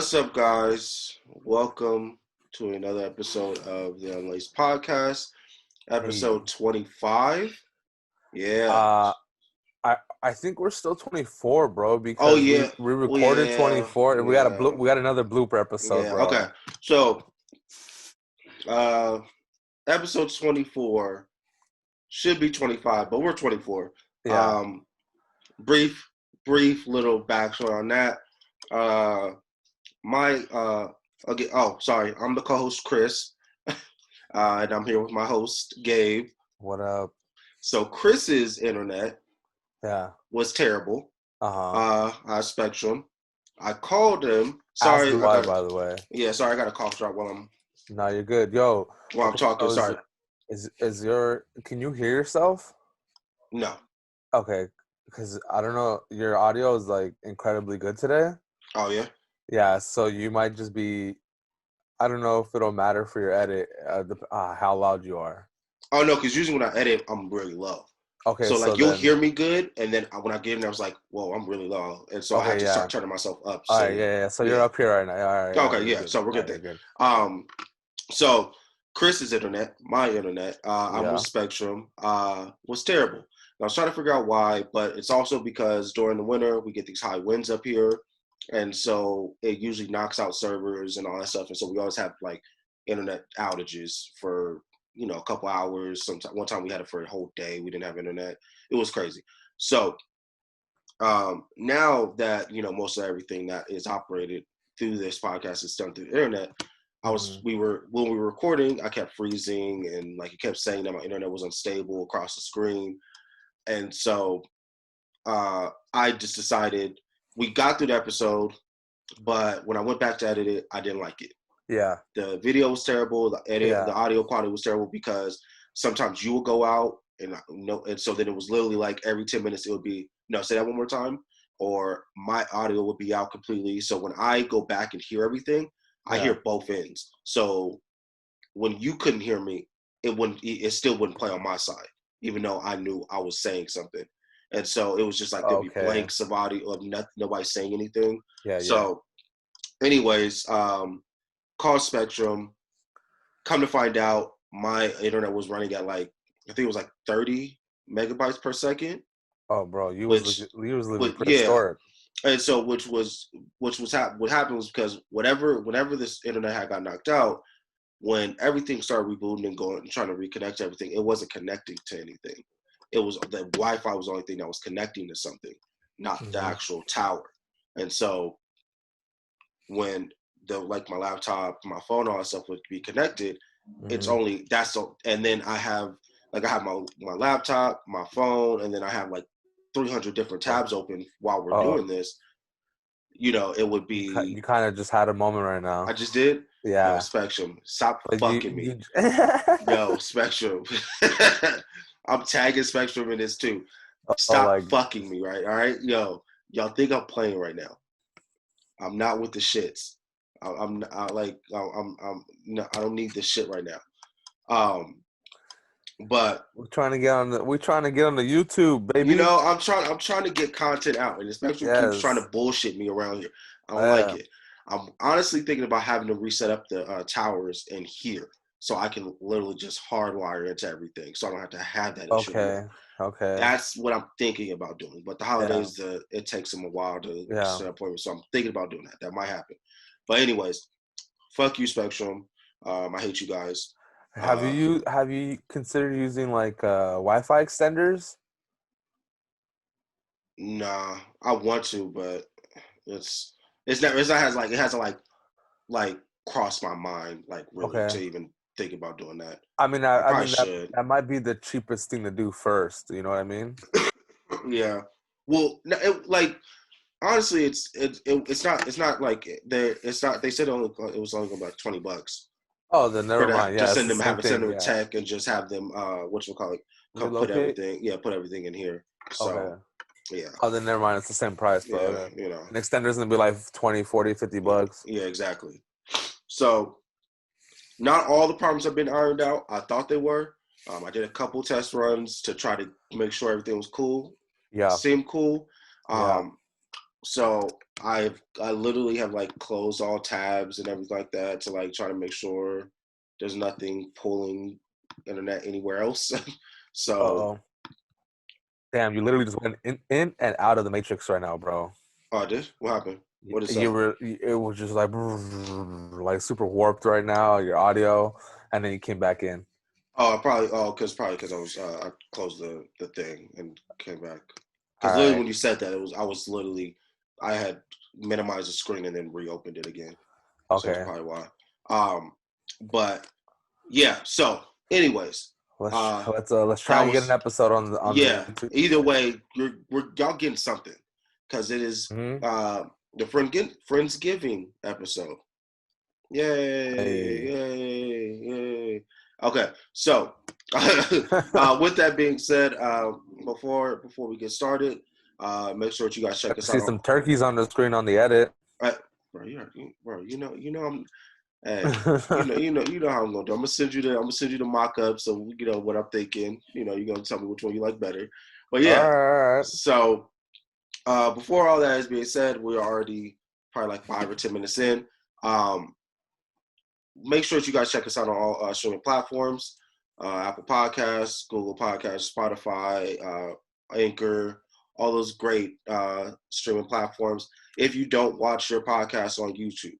What's up, guys? Welcome to another episode of the Unlaced podcast, Hey, episode 25. Yeah. uh, I think we're still 24, bro, Oh, because we yeah. we Oh, recorded yeah. 24 and Yeah. we got another blooper episode, Yeah. Okay. bro. So, uh, episode 24 should be 25, but we're 24. Yeah. Um, brief, brief little backstory on that. Uh, my, okay. Oh, sorry. I'm the co-host, Chris, and I'm here with my host, Gabe. What up? So Chris's internet Yeah. was terrible. Uh-huh. I Spectrum. I called him. As Sorry, do I I, got by the way. sorry, I got a cough drop No, you're good. Yo, while I'm okay, talking. so Sorry. is your can you hear yourself? No. Okay, because I don't know, your audio is like incredibly good today. Oh yeah. Yeah, so you might just be I don't know if it'll matter for your edit, how loud you are. Oh no, because usually when I edit, I'm really low. Okay, So so like you'll then hear me good, and then when I get in there, I was like, "Whoa, I'm really low," and so I had okay, to yeah. start turning myself up. All right, So yeah, yeah. So you're yeah. up here right now. All Okay, right, you're yeah. good. So we're All good right, you're then. good. So Chris's internet, my internet, I'm with Yeah. Spectrum, was terrible. And I was trying to figure out why, but it's also because during the winter we get these high winds up here, and so it usually knocks out servers and all that stuff. And so we always have like internet outages for a couple hours. Sometimes one time we had it for a whole day. We didn't have internet. It was crazy. So now that most of everything that is operated through this podcast is done through the internet, Hmm. when we were recording, I kept freezing and like it kept saying that my internet was unstable across the screen, and so I just decided we got through the episode, but when I went back to edit it, I didn't like it. Yeah. The video was terrible. The Yeah. audio quality was terrible because sometimes you will go out and no, and so then it was literally like every 10 minutes it would be no, say that one more time, or my audio would be out completely. So when I go back and hear everything, I Yeah. hear both ends. So when you couldn't hear me, it still wouldn't play on my side, even though I knew I was saying something. And so it was just like there'd be Okay. blanks of audio of nobody saying anything. Yeah. Yeah. So, anyways, call Spectrum. Come to find out, my internet was running at like I think it was like 30 megabytes per second, Oh, bro, you was which, legit, you was living yeah, prehistoric. and so what happened was because whenever this internet had got knocked out, when everything started rebooting and going and trying to reconnect to everything, it wasn't connecting to anything. It was the Wi-Fi was the only thing that was connecting to something, not the Hmm. actual tower. And so when the like my laptop, my phone, all that stuff would be connected, it's Hmm. only that's so. And then I have my laptop, my phone, and then I have like 300 different Oh, tabs open while we're oh, doing this. It would be you kind of just had a moment right I now. just did. Yo, Yeah. Spectrum, stop But fucking me. you. Yo, Spectrum. I'm tagging Spectrum in this too. Oh, Stop like. fucking me, right? All right, yo, y'all think I'm playing right now? I'm not with the shits. I'm I, like I'm no, I don't need this shit right now. Um, but We're trying to get on the YouTube, baby. I'm trying to get content out, and the Spectrum keeps trying to Yes. bullshit me around here. I don't like Yeah. it. I'm honestly thinking about having to reset up the towers in here so I can literally just hardwire into everything, so I don't have to have that issue anymore. Okay. Okay. That's what I'm thinking about doing. But the Yeah. holidays, it takes them a while to Yeah. set up appointments, so I'm thinking about doing that. That might happen. But anyways, fuck you, Spectrum. I hate you guys. Uh, Have you considered using like Wi-Fi extenders? nah, I want to, but it's it's not has like it hasn't like crossed my mind like really Okay. to even think about doing that. I I probably mean that should. that might be the cheapest thing to do first. You know what I mean? Yeah. Well, like honestly, it's not like it's not. They said it was only gonna be like $20 Oh, then for never that. mind. Yeah, Just it's the same send thing. them a Yeah. tech and just have them what you call it, come Relocate. put everything in here. So Okay. yeah, Oh, then never mind. It's the same price, but yeah, okay. An extender's gonna be like 20, 40, 50 yeah, bucks. yeah, exactly. So not all the problems have been ironed out. I thought they were. I did a couple test runs to try to make sure everything was cool. Yeah. Seemed cool. Yeah. Um, So I literally have like closed all tabs and everything like that to like try to make sure there's nothing pulling internet anywhere else. So Uh-oh. Damn, you literally just went in and out of the matrix right now, bro. I did. What happened? What is You up? were, it was just like super warped right now, your audio, and then you came back in. Oh, because I was I closed the thing and came back. All Because literally right. when you said that, I was literally I had minimized the screen and then reopened it again. So that's Okay. probably why. But yeah. So, anyways, Let's uh, let's try that and get an was episode on the yeah. YouTube. Either way, y'all getting something because it is Mm-hmm. the Friendsgiving episode. Yay! Hey. Yay! Yay! Okay, so with that being said, before we get started, make sure that you guys check I us see out on. some turkeys on the screen on the edit. Bro, I'm. Hey, you know how I'm gonna do. I'm gonna send you the mock-up, so you know what I'm thinking. You know, you're gonna tell me which one you like better. But All yeah, right. so before all that is being said, we're already probably like 5 or 10 minutes in. Um, Make sure that you guys check us out on all streaming platforms: Apple Podcasts, Google Podcasts, Spotify, Anchor, all those great streaming platforms. If you don't watch your podcast on YouTube,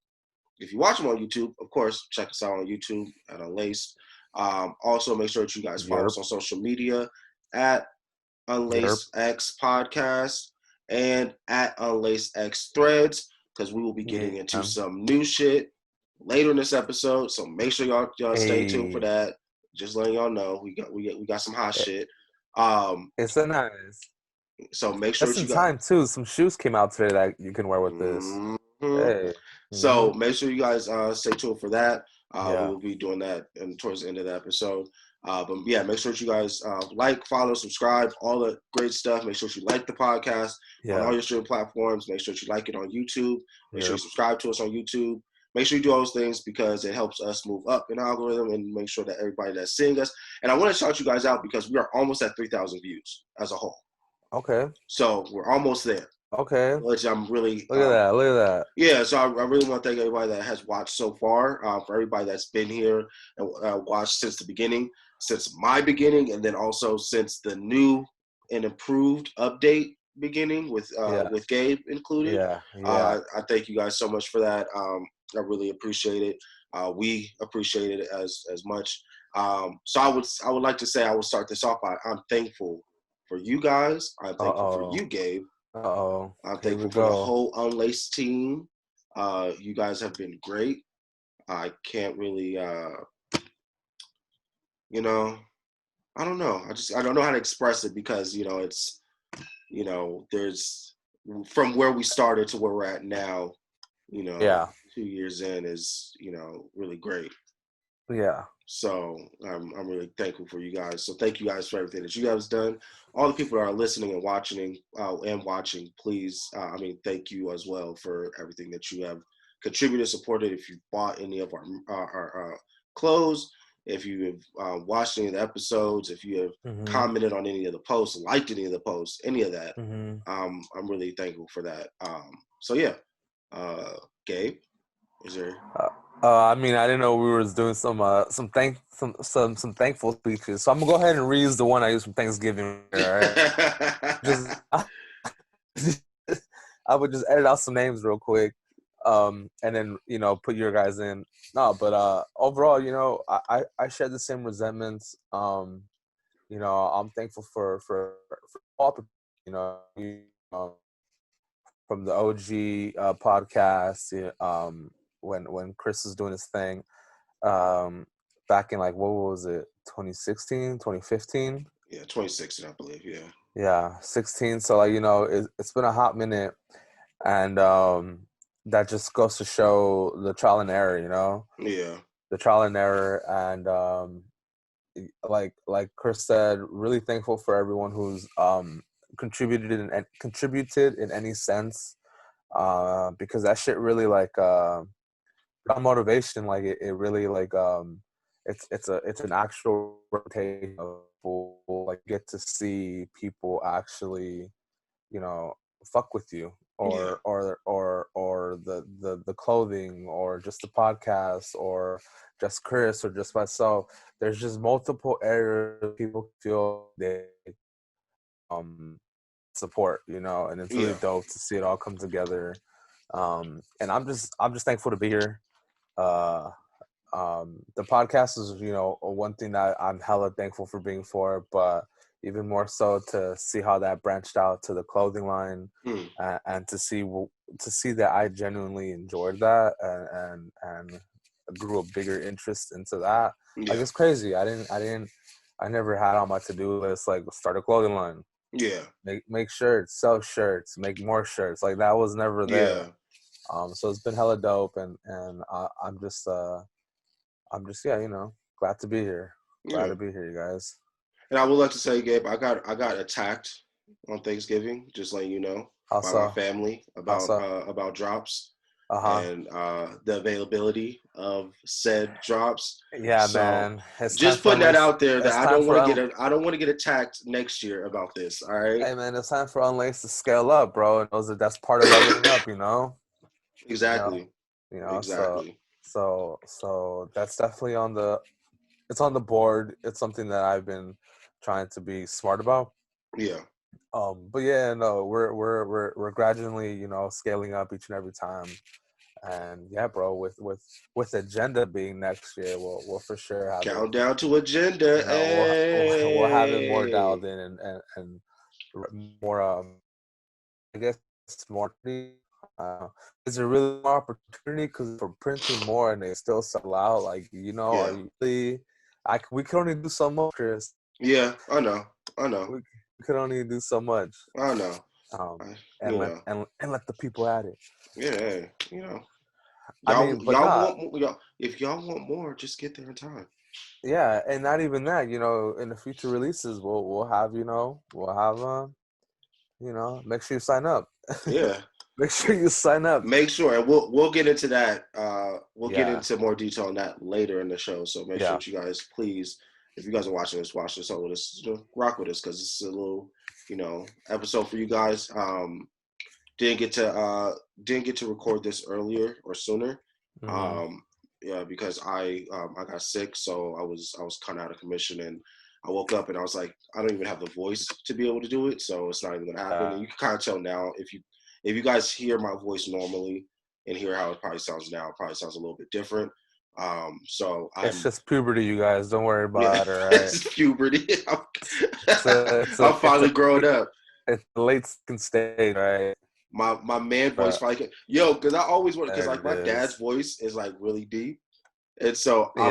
if you watch them on YouTube, of course, check us out on YouTube at Unlaced. Also, make sure that you guys follow Yerp. us on social media at Yerp. Unlaced X Podcast and at Unlaced X Threads, because we will be getting into Yeah. some new shit later in this episode. So make sure y'all stay tuned for Hey. that. Just letting y'all know we got some hot shit. Um, It's a nice. so make sure Just that in you got. time too. Some shoes came out today that you can wear with this. Mhm. Hey. Mm-hmm. So make sure you guys stay tuned for that. We Yeah. will be doing that towards the end of the episode. But yeah, make sure that you guys like, follow, subscribe, all the great stuff. Make sure that you like the podcast on all Yeah. your streaming platforms. Make sure that you like it on YouTube. Make sure you Yerp. subscribe to us on YouTube. Make sure you do all those things because it helps us move up in the algorithm and make sure that everybody that's seeing us. And I want to shout you guys out because we are almost at 3,000 views as a whole. Okay. So we're almost there, Okay. which I'm really Look at that. Look at that. yeah, so I really want to thank everybody that has watched so far, for everybody that's been here and watched since the beginning, since my beginning, and then also since the new and improved update beginning Yeah. with Gabe included. Yeah. Yeah. I thank you guys so much for that. I really appreciate it. We appreciate it as much. So I would like to say I will start this off by I'm thankful for you guys. I'm thankful for Uh-oh. you, Gabe. Uh-oh. I'm Here we thankful for the go. whole Unlaced team. You guys have been great. I can't really, you know, I don't know. I don't know how to express it because it's there's from where we started to where we're at now. Yeah. 2 years in is really great. Yeah. So I'm really thankful for you guys. So thank you guys for everything that you guys done. All the people that are listening and watching, please. Thank you as well for everything that you have contributed, supported. If you bought any of our clothes, if you have watched any of the episodes, if you have Mm-hmm. commented on any of the posts, liked any of the posts, any of that, Mm-hmm. I'm really thankful for that. So yeah, Gabe, is there? I mean, I didn't know we were doing some thankful speeches. So I'm gonna go ahead and reuse the one I used from Thanksgiving. All right, just I would just edit out some names real quick, and then put your guys in. No, but overall, I share the same resentments. I'm thankful for all people, from the OG podcast, when Chris was doing his thing, back in like what was it, 2016, 2015? Yeah, 2016, I believe. Yeah. Yeah, 16. So like it's been a hot minute, and that just goes to show the trial and error. Yeah. The trial and error, and like Chris said, really thankful for everyone who's contributed in any sense, because that shit really like got motivation. Like it really like it's an actual rotation of people, like get to see people actually fuck with you, Yeah. or the clothing, or just the podcast, or just Chris, or just myself. There's just multiple areas people feel they um support, and it's really Yeah. dope to see it all come together. And I'm just thankful to be here. Uh, the podcast is, one thing that I'm hella thankful for being for, but even more so to see how that branched out to the clothing line, Mm. and to see that I genuinely enjoyed that, and grew a bigger interest into that. Like, Yeah. it's crazy. I never had on my to-do list like start a clothing line, Yeah. make shirts, sell shirts, make more shirts. Like, that was never there. Yeah. So it's been hella dope, and I'm just, yeah, glad to be here. Glad Yeah. to be here, you guys. And I would like to say, Gabe, I got attacked on Thanksgiving, just letting you know, by my Also, family also, about drops uh-huh. and the availability of said drops. Yeah, So man. It's time just for putting that Unlaced. out there that It's time for I don't want to get attacked next year about this. All right. Hey, man, it's time for Unlaced to scale up, bro. And that's part of leveling up, you know, Exactly. so Exactly. that's definitely it's on the board. It's something that I've been trying to be smart about. Yeah. But yeah, no, we're gradually, scaling up each and every time. And yeah, bro, with agenda being next year, we'll for sure have it. Countdown to agenda. We'll have it more Hey. dialed in, and more, I guess, more. Is there really more opportunity because we're printing more and they still sell out? Like, are Yeah. you really? We can only do so much, Chris. Yeah. I know. I know. We could only do so much. I know. Um, I, and you let know. and let the people at it. Yeah. Hey, you know. I mean, but Y'all not. want more, y'all. If y'all want more, just get there in time. Yeah, and not even that. In the future releases, we'll have, make sure you sign up. Yeah. Make sure you sign up. Make sure, and we'll get into that. We'll get Yeah, into more detail on that later in the show. So make sure yeah, that you guys, please, if you guys are watching this, watch this all with us, rock with us, because this is a little, episode for you guys. Didn't get to record this earlier or sooner. mm-hmm. Yeah, because I got sick, so I was kind of out of commission, and I woke up and I was like, I don't even have the voice to be able to do it, so it's not even gonna happen. And you can kind of tell now if you guys hear my voice normally and hear how it probably sounds now, it probably sounds a little bit different. So It's I'm just puberty, you guys. Don't worry yeah, about it. All right. it's puberty. It's a it's I'm a it's a finally growing up. it's a late second stage, right? My man voice But probably because I always want because there like it my dad's is. voice is like really deep. And so Yeah.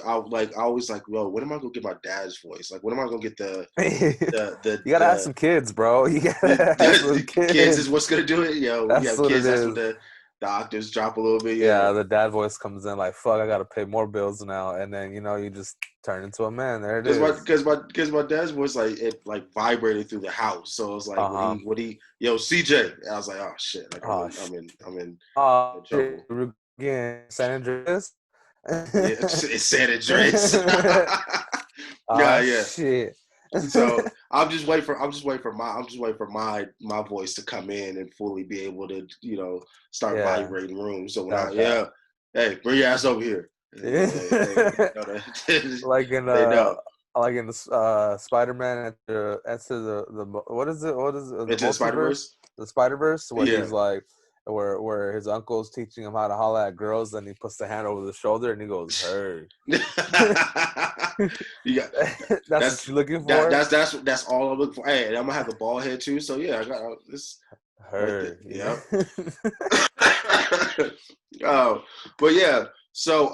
I always like, yo, when am I gonna get my dad's voice? Like, when am I gonna get You the the gotta have the some kids, bro. You the, gotta have some the kids is kids. what's gonna do it? Yo, when you That's have what it kids, that's when is. the octaves drop a little bit. Yeah, Yeah, the dad voice comes in like, fuck, I gotta pay more bills now. And then, you just turn into a man. There it because my is. because my because my dad's voice like it like vibrated through the house. So it's like Uh-huh. when he yo CJ, I was like, oh shit, like Oh, shit. I'm in Oh, trouble. again, San Andreas. Yeah, it's San Andreas. Oh, Yeah, yeah. shit. So I'm just waiting for my voice to come in and fully be able to start Yeah, vibrating rooms. So when I that. hey, bring your ass over here. They know that. like in They know the Spider-Man at the the into the Spider multiverse, Verse. the Spider-Verse, where Yeah. he's like, where his uncle's teaching him how to holler at girls, and he puts the hand over the shoulder and he goes, "Hey." You got That's what that's you're looking for. that's all I'm looking for. Hey, and I'm gonna have the ball head too. So yeah, I got this right there. Her, yeah. Yep. Oh, but yeah. So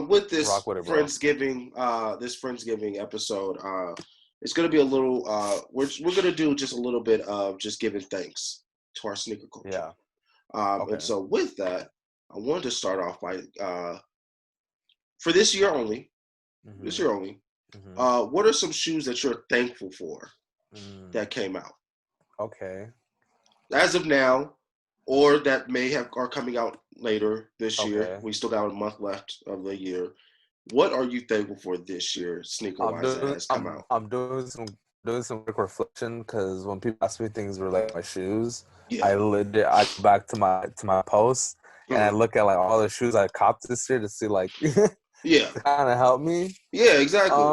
with Rock this with it, bro. Friendsgiving episode, it's gonna be a little. We're gonna do just a little bit of just giving thanks to our sneaker culture. Yeah. And Okay. so with that, I wanted to start off by for this year only. This Mm-hmm. year only. Mm-hmm. What are some shoes that you're thankful for Mm. that came out Okay. as of now, or that are coming out later this year? Okay. We still got a month left of the year. What are you thankful for this year, sneaker I'm wise, that doing has come I'm out? I'm doing some doing some quick reflection because when people ask me things related to my shoes, Yeah. I go back to my posts and I Mhm. look at like all the shoes I copped this year to see like Yeah. to kind of help me. Yeah. Exactly.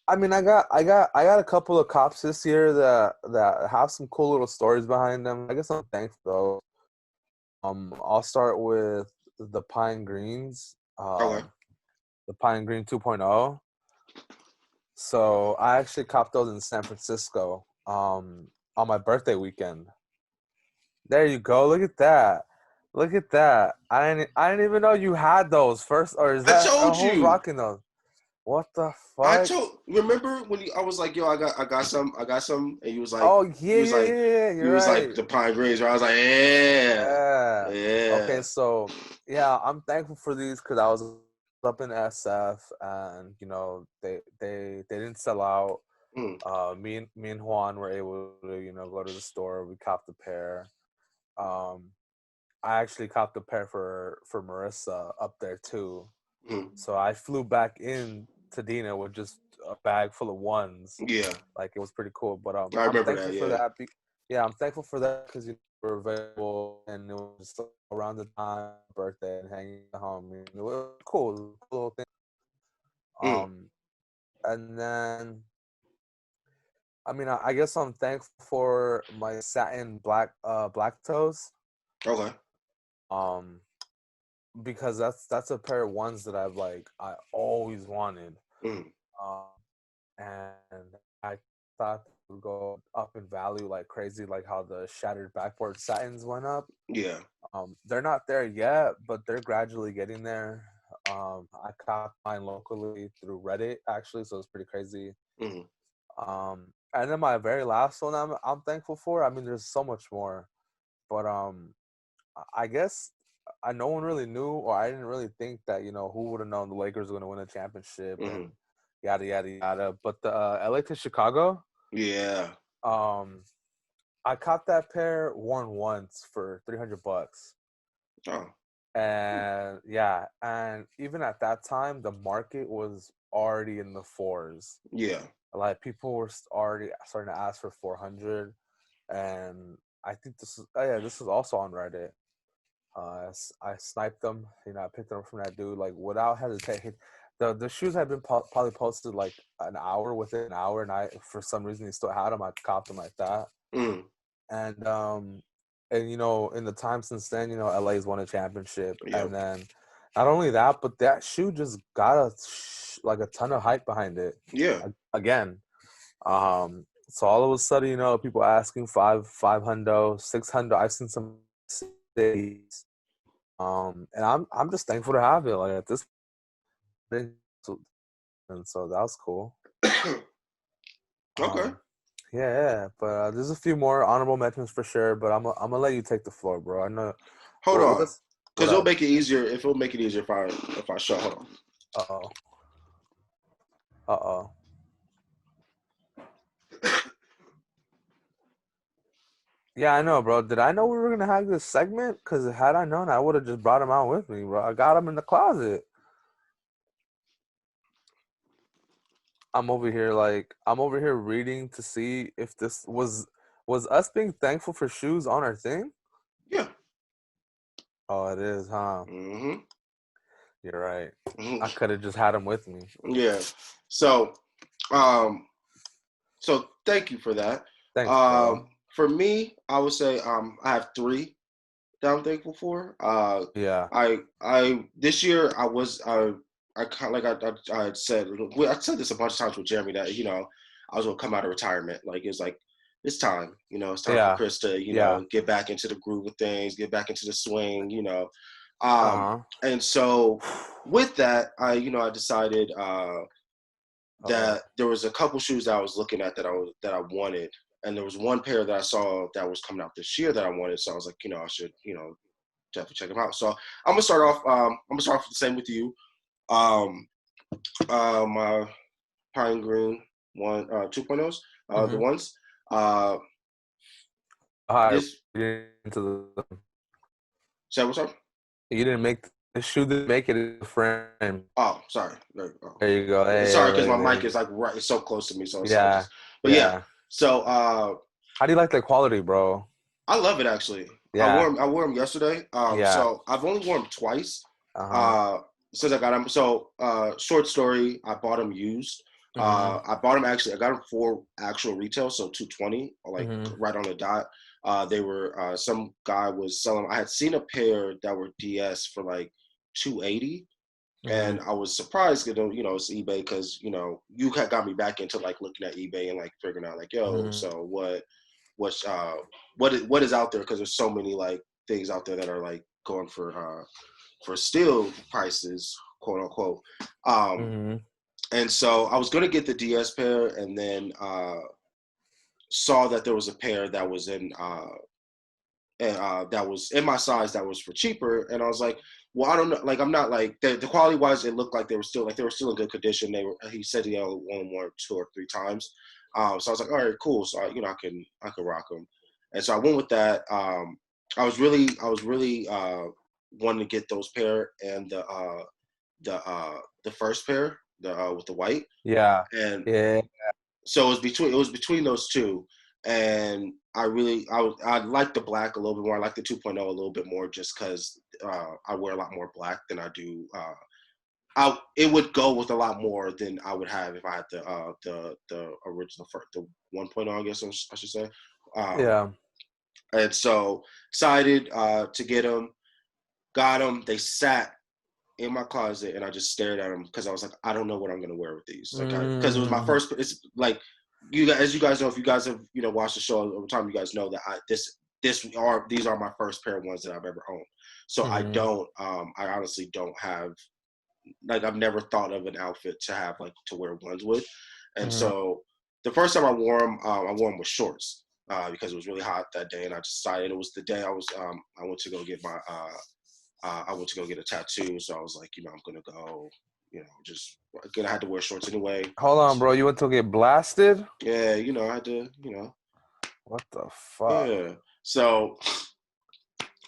I mean, I got a couple of cops this year that have some cool little stories behind them. I guess I'm thankful though. I'll start with the Pine Greens. Okay. The Pine Green 2.0. So I actually copped those in San Francisco on my birthday weekend. There you go. Look at that. Look at that. I didn't even know you had those first, or is I that told who's you. rocking those? What the I fuck? told. Remember when I was like, "Yo, I got some," and Oh he yeah, was yeah, like, yeah, yeah. he You're was like right. the Pine Greens. Where I was like, "Yeah, Yeah. Okay, yeah." so yeah, I'm thankful for these because I was up in SF and they didn't sell out. Mm, Me and Juan were able to go to the store. We copped a pair. Um, I actually copped a pair for Marissa up there too. mm, So I flew back in to Dina with just a bag full of ones. yeah, Like it was pretty cool. But I I'm remember that. thankful for Yeah. that. Yeah, I'm thankful for that because you were available and it was just around the time of my birthday and hanging at home. It was cool. It was a cool little thing. Mm, Um, and then I mean, I guess I'm thankful for my satin black toes. okay. Um, because that's a pair of ones that I always wanted. Mm, Um, and I thought they would go up in value like crazy, like how the shattered backboard satins went up. yeah. They're not there yet, but they're gradually getting there. I caught mine locally through Reddit actually, so it's pretty crazy. Mm, And then my very last one I'm thankful for. I mean, there's so much more, but I guess no one really knew, or I didn't really think that who would have known the Lakers were going to win a championship mm, and yada yada yada. But the LA to Chicago, yeah. um, I caught that pair worn once for $300, Oh, and yeah, and even at that time, the market was already in the fours. yeah. Like people were already starting to ask for 400, and I think this is also on Reddit. I sniped them. I picked them up from that dude like without hesitation. The shoes had been probably posted like within an hour, and I for some reason he still had them. I copped them like that, Mm, and in the time since then, LA's won a championship, yep. and then not only that, but that shoe just got like a ton of hype behind it Yeah. again. So all of a sudden, people asking 500, 600. I've seen some cities. And I'm just thankful to have it. Like at this point, and so that was cool. Okay. Um, yeah. But there's a few more honorable mentions for sure. But I'm gonna let you take the floor, bro. I know. Hold on, What because it'll up? make it easier. If it'll make it easier if I show. Hold on. Uh oh. Uh oh. Yeah, I know, bro. Did I know we were gonna have this segment? Cause had I known, I would have just brought him out with me, bro. I got him in the closet. I'm over here reading to see if this was us being thankful for shoes on our thing. Yeah. Oh, it is, huh? Mm-hmm. You're right. I Mm-hmm. could have just had him with me. Yeah. So, um, so thank you for that. Thanks, bro. For me, I would say I have three that I'm thankful for. Yeah. I this year I kind of like I had said I said this a bunch of times with Jeremy that I was gonna come out of retirement. Like it's like it's time. It's time for Yeah. Chris to Yeah. get back into the groove of things, get back into the swing. Uh-huh. And so with that, I decided Uh-oh. that there was a couple shoes that I was looking at that I wanted, and there was one pair that I saw that was coming out this year that I wanted. So I was like, I should definitely check them out. So I'm gonna start off. I'm gonna start off the same with you. Um, my pine green 2.0s, the Mm-hmm. ones. Uh, Hi. this You didn't say what's up? you didn't make The shoe that make it is a frame. Oh, sorry. There you go. There you go. Sorry, because my Hey, mic is like right, it's so close to me, so it's yeah, just. But yeah, yeah. so How do you like the quality, bro? I love it actually. Yeah, I wore them yesterday. yeah. So I've only worn them twice. Uh-huh. Uh, since I got them. So short story, I bought them used. Mhm. I bought them actually. I got them for actual retail, so 220, like Mhm. right on the dot. They were some guy was selling. I had seen a pair that were DS for like 280. And Mhm. I was surprised, it's eBay because you had got me back into like looking at eBay and like figuring out like, yo, Mhm. so what's what is out there? Because there's so many like things out there that are like going for steal prices, quote unquote. Um, Mhm. and so I was gonna get the DS pair, and then saw that there was a pair that was that was in my size that was for cheaper, and I was like, well, I don't know, like I'm not like the quality wise, it looked like they were still in good condition. He said he only worn 2 or 3 times, so I was like, all right, cool. So I can rock them, and so I went with that. I was really wanting to get those pair and the first pair, the with the white, Yeah. and Yeah. so it was between those two, and I like the black a little bit more. I like the 2.0 a little bit more just because I wear a lot more black than I do. It would go with a lot more than I would have if I had the original the 1.0, I guess I should say. Um, Yeah. and so decided to get them, got them. They sat in my closet, and I just stared at them because I was like, I don't know what I'm gonna wear with these. Like, because it was my Mm. first. It's like you guys, as you guys know, if you guys have watched the show over time, you guys know that these are my first pair of ones that I've ever owned. So Mhm. I honestly don't have, like, I've never thought of an outfit to have like to wear ones with, and Mhm. so the first time I wore them with shorts. Because it was really hot that day, and I decided it was the day I went to go get my I went to go get a tattoo, so I was like, I'm gonna go, just again, I had to wear shorts anyway. Hold on, bro. You went to get blasted? Yeah, I had to, What the fuck? yeah. So,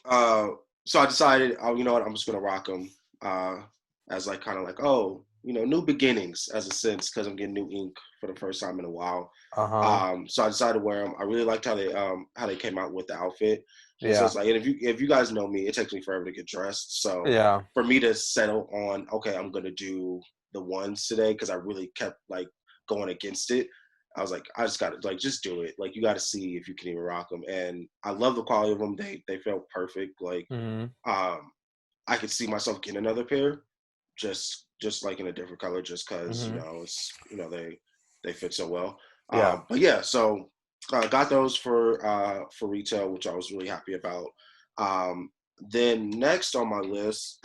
uh, so I decided, oh, you know what, I'm just gonna rock them, as like kind of like, oh, new beginnings as a sense, because I'm getting new ink for the first time in a while. Uh-huh. So I decided to wear them. I really liked how they came out with the outfit. And so Yeah. it's like, and if you guys know me, it takes me forever to get dressed. So Yeah. for me to settle on, okay, I'm gonna do the ones today because I really kept like going against it. I was like, I just gotta like just do it. Like you gotta see if you can even rock them. And I love the quality of them. They felt perfect. Like Mhm. um, I could see myself getting another pair, just like in a different color, just because Mhm. it's they fit so well. Yeah. But yeah, so got those for retail, which I was really happy about. Um, then next on my list,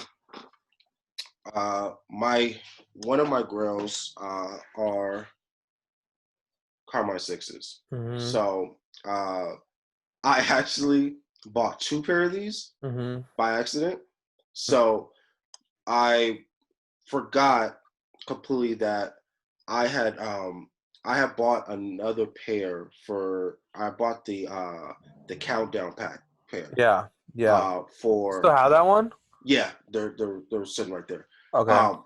my one of my grills are Carmine sixes. Mhm. So I actually bought 2 pair of these Mhm. by accident. So I forgot completely that I had I had bought another pair for I bought the countdown pair Yeah. Yeah. Still for have that one? yeah, they're sitting right there. Okay. um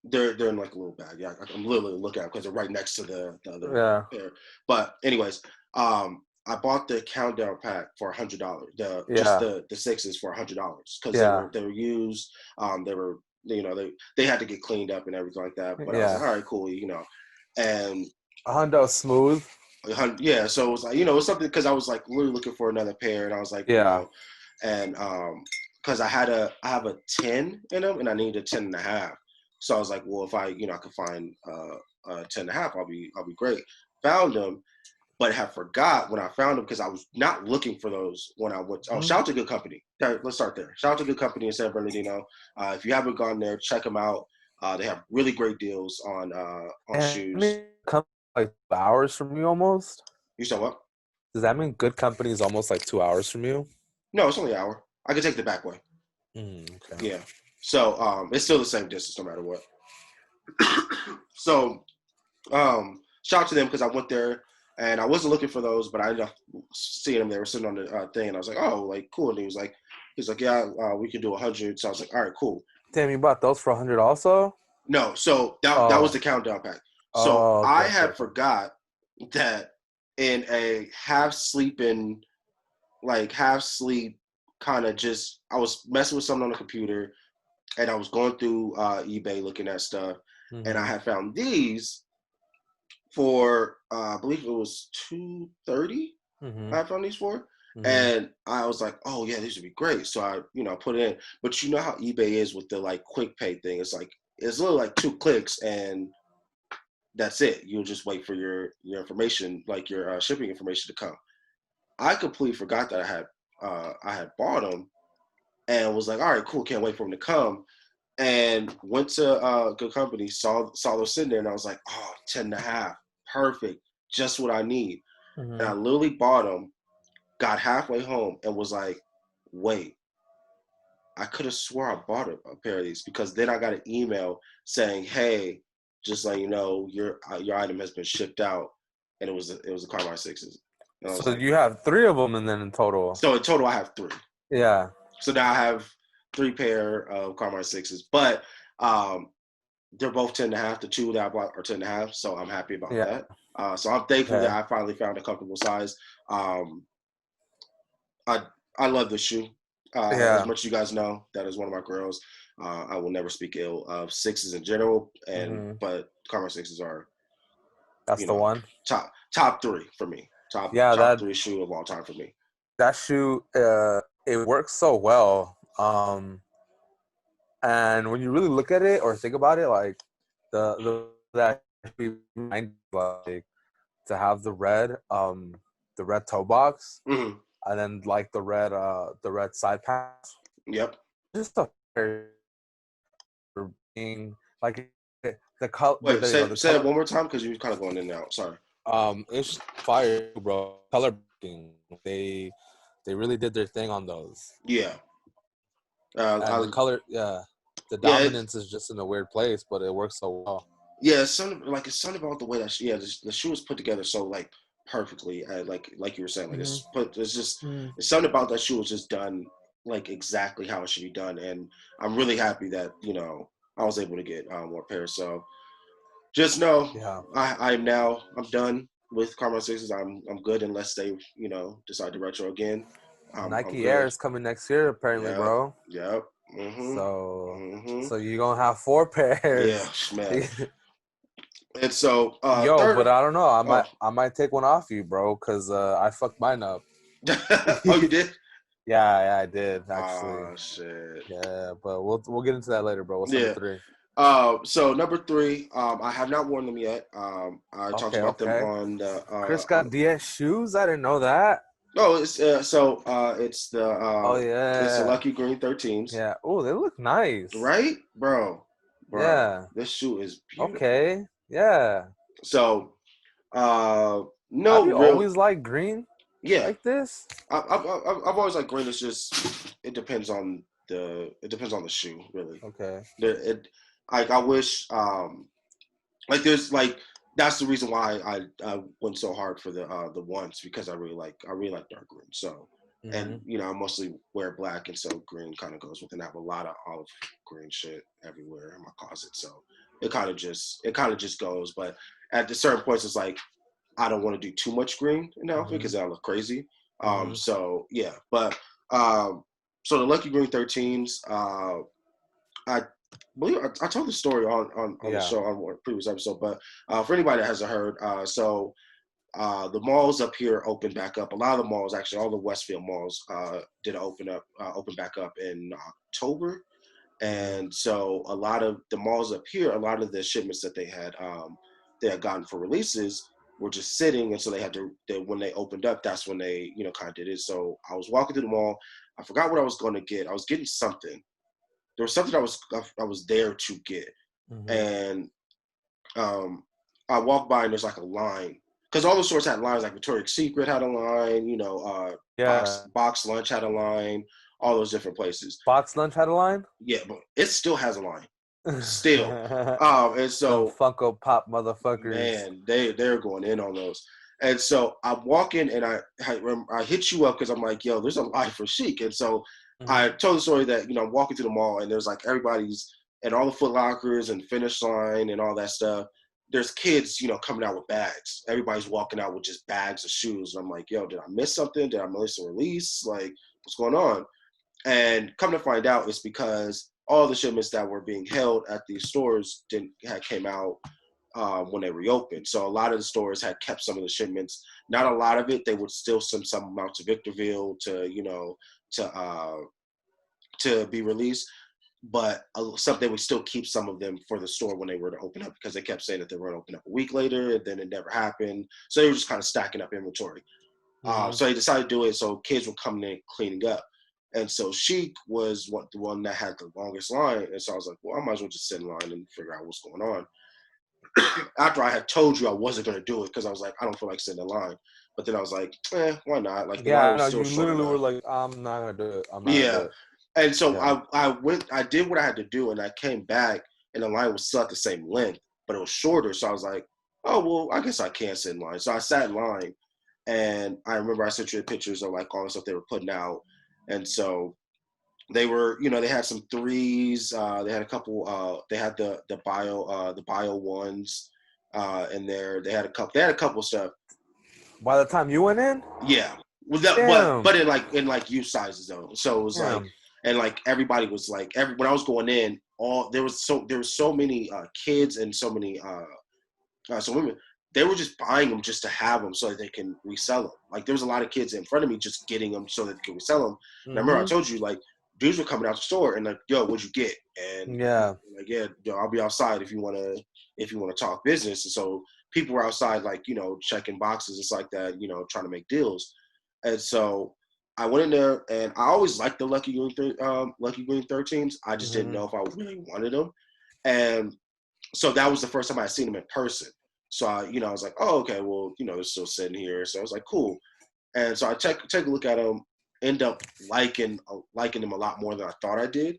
they're in like a little bag. Yeah, I'm literally looking at because they're right next to the other Yeah. pair. But anyways, I bought the countdown pack for $100. Just Yeah. the sixes for $100 because Yeah. they were used. They were they had to get cleaned up and everything like that. But I was Yeah. like, all right, cool, and A hundo smooth. yeah. So it was like it's something because I was like really looking for another pair, and I was like Yeah. and because I have a 10 in them and I need a 10 and a half. So I was like, well, if I could find a 10 and a half, I'll be great. Found them, but have forgot when I found them because I was not looking for those when I went. Oh, Mhm. shout out to Good Company. Let's start there. Shout out to Good Company in San Bernardino. If you haven't gone there, check them out. They have really great deals on And I shoes. mean, come like 2 hours from you almost. You saw what? Does that mean good company is almost like 2 hours from you? No, it's only an hour. I could take the back way. Okay. Yeah. So it's still the same distance no matter what. So shout out to them because I went there and I wasn't looking for those, but I ended up seeing them. They were sitting on the thing, and I was like, oh, like cool. And he was like, He's like, yeah, we can do 100. So I was like, all right, cool. Damn, you bought those for 100 also? No, so that was Oh. the countdown pack. So Oh, I okay, okay, had okay. forgot that in a half sleep kind of just, I was messing with something on the computer and I was going through eBay looking at stuff, and I Mm-hmm. had found these for I believe it was 230. Mm-hmm. I found these for, Mm-hmm. and I was like, oh yeah, these would be great. So I put it in, but you know how eBay is with the like quick pay thing. It's like it's literally like 2 clicks and that's it. You'll just wait for your information, like your shipping information to come. I completely forgot that I had bought them and was like, all right, cool, can't wait for them to come. And went to Good Company, saw those sitting there, and I was like, oh, 10 and a half, perfect, just what I need. And Mm-hmm. I literally bought them, got halfway home, and was like, wait, I could have swore I bought a pair of these because then I got an email saying, hey, just let you know your item has been shipped out, and it was a Carmine Sixes, and I was So like, you have 3 of them, and then in total. so in total I have 3. Yeah. So now I have 3 pair of Carmine Sixes, but um, they're both 10 and a half. The 2 that I bought are 10 and a half, so I'm happy about Yeah. that. So I'm thankful that Okay. I finally found a comfortable size. Um, I I love this shoe. As Yeah. much as you guys know, that is one of my girls. I will never speak ill of sixes in general, Mm-hmm. but Carmine Sixes are, That's you the know, one. top 3 for me. Yeah, Top 3 shoe of all time for me. that shoe, it works so well. And when you really look at it or think about it, like the that like to have the red toe box, Hmm. and then like the red side pass, Yep. just a being like the color. Wait, There you go. The say that color. one more time because you're kind of going in and out. Sorry. It's fire, bro. Color picking. They really did their thing on those. Yeah. And the color, yeah, the Yeah. dominance is just in a weird place, but it works so well. Yeah, it's something about the way that the shoe is put together so like perfectly. Like you were saying, like Mm-hmm. it's something about that shoe was just done like exactly how it should be done, and I'm really happy that I was able to get more pairs. So just know Yeah, I'm done with Carmine Sixes. I'm good unless they decide to retro again. I'm Nike Air good. is coming next year, apparently, Yep. bro. Yep. Mhm. So, Mhm. so you're gonna have 4 Yeah, pairs. man. And so Yo, but third. I don't know. Oh. I might take one off you, bro, because I fucked mine up. Oh, you did? Yeah, I did actually. Oh shit. Yeah, but we'll get into that later, bro. What's number Yeah. 3? So number 3, I have not worn them yet. I talked Okay, about them okay. on the Chris got DS shoes. I didn't know that. no, it's Oh it's the yeah, Lucky Green 13s, yeah. Oh, they look nice. right, bro. Yeah. This shoe is beautiful. Okay. Yeah. So Have no you real, always liked green yeah. like this? I've always liked green. It's just it depends on the shoe really. Okay. It like I wish like there's like that's the reason why I went so hard for the ones because I really like dark green. So and Mhm. I mostly wear black and so green kind of goes with it. And I have a lot of olive green shit everywhere in my closet. So it kind of just goes. But at the certain points, it's like I don't want to do too much green in the outfit Mhm. because I look crazy. Mhm. So yeah, but so the Lucky Green 13s. I believe I told the story on the Yeah. show on a previous episode, but for anybody that hasn't heard, the malls up here opened back up. A lot of the malls, actually, all the Westfield malls, did open back up in October, Mhm. and so a lot of the malls up here, a lot of the shipments that they had gotten for releases were just sitting, and so when they opened up, that's when they kind of did it. So I was walking through the mall, I forgot what I was going to get. I was getting something. There was something I was there to get, Mhm. and um, I walked by and there's like a line because all the stores had lines. Like Victoria's Secret had a line, Yeah. Box Lunch had a line, all those different places. Box Lunch had a line. Yeah, but it still has a line, still. And Them so, Funko Pop motherfuckers. man, they're going in on those. And so I walk in and I hit you up because I'm like, yo, there's a line for Chic, and so I told the story that, I'm walking through the mall and there's like everybody's and all the Foot Lockers and Finish Line and all that stuff. There's kids, coming out with bags. Everybody's walking out with just bags of shoes. And I'm like, yo, did I miss something? Did I miss a release? Like, what's going on? And come to find out, it's because all the shipments that were being held at these stores came out when they reopened. So a lot of the stores had kept some of the shipments. Not a lot of it. They would still send some amount to Victorville to be released, but some they would still keep some of them for the store when they were to open up because they kept saying that they were going to open up a week later, and then it never happened. So they were just kind of stacking up inventory. So they decided to do it so kids were coming in cleaning up. And so Chic was the one that had the longest line. And so I was like, well, I might as well just sit in line and figure out what's going on. After I had told you I wasn't going to do it because I was like, I don't feel like sitting in line. But then I was like, why not? Like, the line was still you short literally enough. were like, I'm not going to do it. I'm not going to do it. And so I did what I had to do, and I came back, and the line was still at the same length, but it was shorter. So I was like, oh, well, I guess I can sit in line. So I sat in line, and I remember I sent you pictures of like all the stuff they were putting out. And so they were, they had some threes. They had a couple. They had the bio ones in there. They had a couple of stuff. By the time you went in, yeah, well, but in like youth sizes though. So it was like, and like everybody was like, when I was going in, there was so many kids and so many women. They were just buying them just to have them so that they can resell them. Like there was a lot of kids in front of me just getting them so that they can resell them. And I remember I told you like dudes were coming out the store and like, yo, what'd you get? And like, yeah, yo, I'll be outside if you wanna talk business. And so people were outside like, checking boxes and stuff like that, trying to make deals. And so I went in there and I always liked the Lucky Green 13s. I just didn't know if I really wanted them. And so that was the first time I had seen them in person. So I was like, oh, okay, well, they're still sitting here. So I was like, cool. And so I take a look at them, end up liking them a lot more than I thought I did.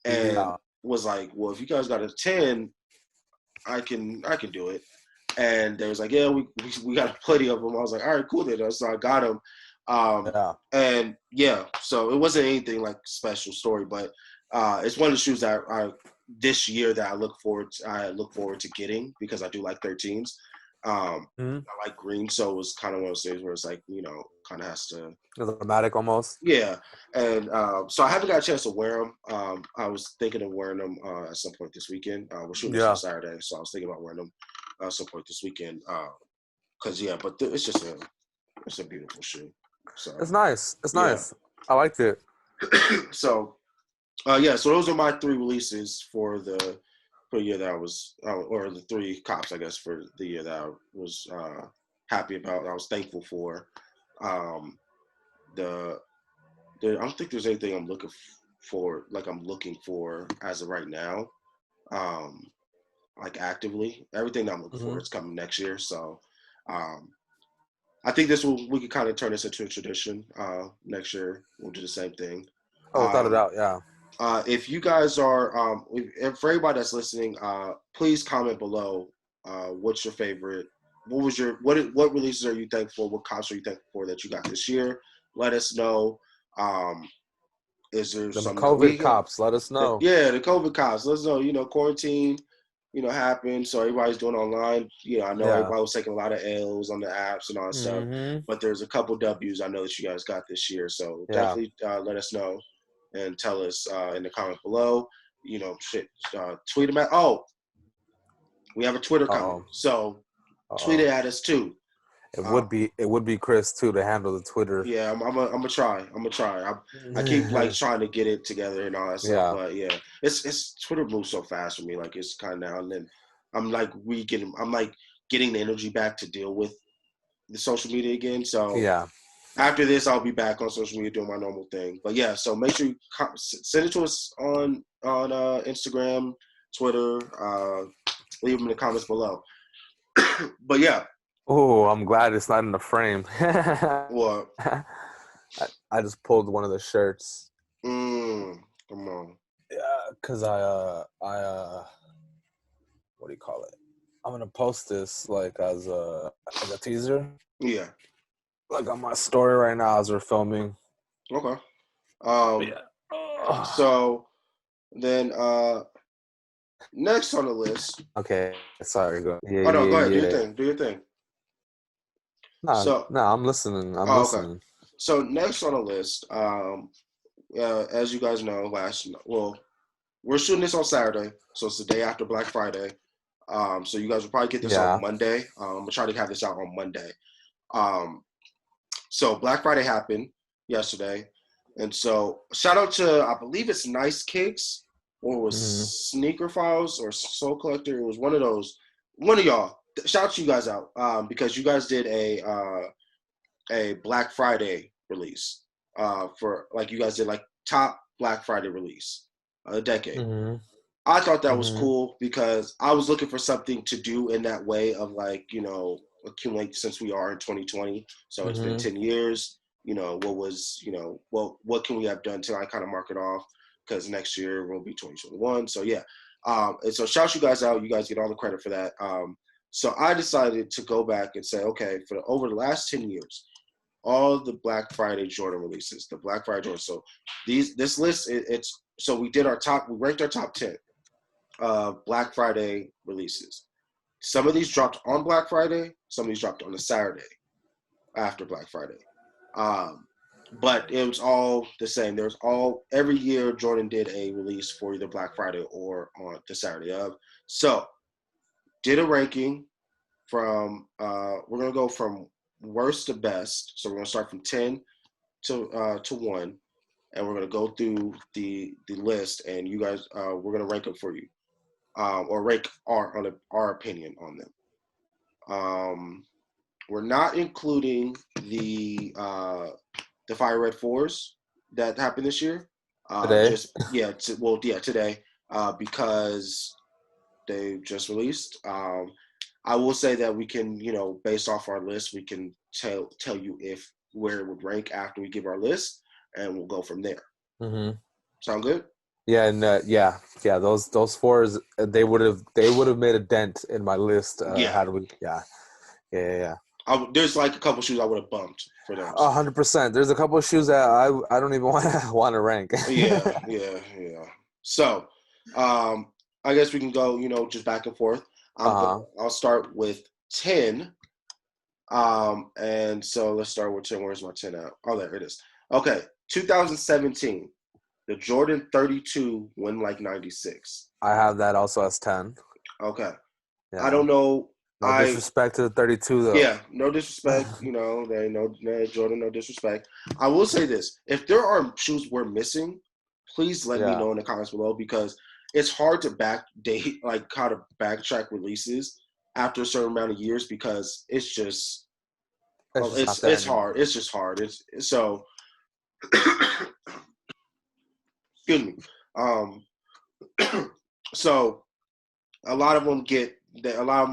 And was like, well, if you guys got a 10, I can do it. And they was like, yeah, we got plenty of them. I was like, all right, cool then. So I got them. And so it wasn't anything like special story, but it's one of the shoes that this year that I look forward to getting because I do like 13s. I like green, so it was kind of one of those things where it's like, kind of has to. It's automatic almost. Yeah, and so I haven't got a chance to wear them. I was thinking of wearing them at some point this weekend. We're shooting this on Saturday, so I was thinking about wearing them at some point this weekend. But it's just a beautiful shoe. So it's nice. It's nice. I liked it. So so those are my 3 releases for the year that I was, or the 3 cops, I guess, for the year that I was happy about. I was thankful for. I don't think there's anything I'm looking for as of right now, like actively. Everything that I'm looking for is coming next year. So I think we could kind of turn this into a tradition. Next year we'll do the same thing. Oh, without a doubt, yeah. If you guys are, for everybody that's listening, please comment below. What's your favorite? What releases are you thankful? What cops are you thankful for that you got this year? Let us know. Is there some COVID cops? Let us know. The COVID cops. Let us know. Quarantine, happened, so everybody's doing online. I know everybody was taking a lot of L's on the apps and all that stuff, but there's a couple W's I know that you guys got this year. So definitely let us know. And tell us in the comment below, tweet them at. Oh, we have a Twitter comment, so tweet it at us too. It would be Chris too to handle the Twitter. Yeah, I'm gonna try. I keep like trying to get it together and all that stuff, but it's Twitter moves so fast for me. Like it's kind of now and then. I'm like getting the energy back to deal with the social media again. So after this, I'll be back on social media doing my normal thing. But so make sure you send it to us on Instagram, Twitter. Leave them in the comments below. But oh, I'm glad it's not in the frame. What? I just pulled one of the shirts. Come on. Yeah, cause I what do you call it? I'm gonna post this like as a teaser. Like on my story right now as we're filming. Okay. So then next on the list. Okay, sorry. Go. Yeah, Oh no, go ahead. Do your yeah. thing. Do your thing. No, So, no, I'm listening. I'm oh, okay. listening. So next on the list, as you guys know, we're shooting this on Saturday, so it's the day after Black Friday. So you guys will probably get this on Yeah. Monday. We'll try to have this out on Monday. Um, so Black Friday happened yesterday, and so shout out to I believe it's Nice Kicks or it was Mm-hmm. Sneaker Files or Soul Collector. It was one of those. One of y'all. Shout out to you guys out because you guys did a Black Friday release for like you guys did like top Black Friday release a decade. Mm-hmm. I thought that was Mm-hmm. cool because I was looking for something to do in that way of like, accumulate since we are in 2020. So it's been Mm-hmm. 10 years. What can we have done to kind of mark it off? Because next year will be 2021. So yeah. And so shout you guys out. You guys get all the credit for that. So I decided to go back and say, okay, over the last 10 years, all the Black Friday Jordan releases, the Black Friday Jordan. So this list, we ranked our top 10 Black Friday releases. Some of these dropped on Black Friday. Some of these dropped on a Saturday after Black Friday. But it was all the same. Every year Jordan did a release for either Black Friday or on the Saturday of. So did a ranking from we're gonna go from worst to best. So we're gonna start from 10 to 1, and we're gonna go through the list, and you guys we're gonna rank them for you. Or rank our opinion on them. We're not including the Fire Red 4s that happened this year. Today. Today, because they just released. I will say that we can, based off our list, we can tell you where it would rank after we give our list, and we'll go from there. Mm-hmm. Sound good? Yeah, and those fours they would have made a dent in my list. Had we, yeah. There's like a couple shoes I would have bumped for them. 100%. There's a couple of shoes that I don't even want to rank. Yeah. So, I guess we can go, just back and forth. I'll start with 10. And so let's start with 10. Where's my 10 at? Oh, there it is. Okay, 2017. The Jordan 32 Win Like 96. I have that also as 10. Okay. Yeah. I don't know. No disrespect to the 32, though. Yeah, no disrespect. Jordan, no disrespect. I will say this. If there are shoes we're missing, please let me know in the comments below, because it's hard to backdate, like how to backtrack releases after a certain amount of years, because it's hard. It's just hard. It's so excuse me. So a lot of them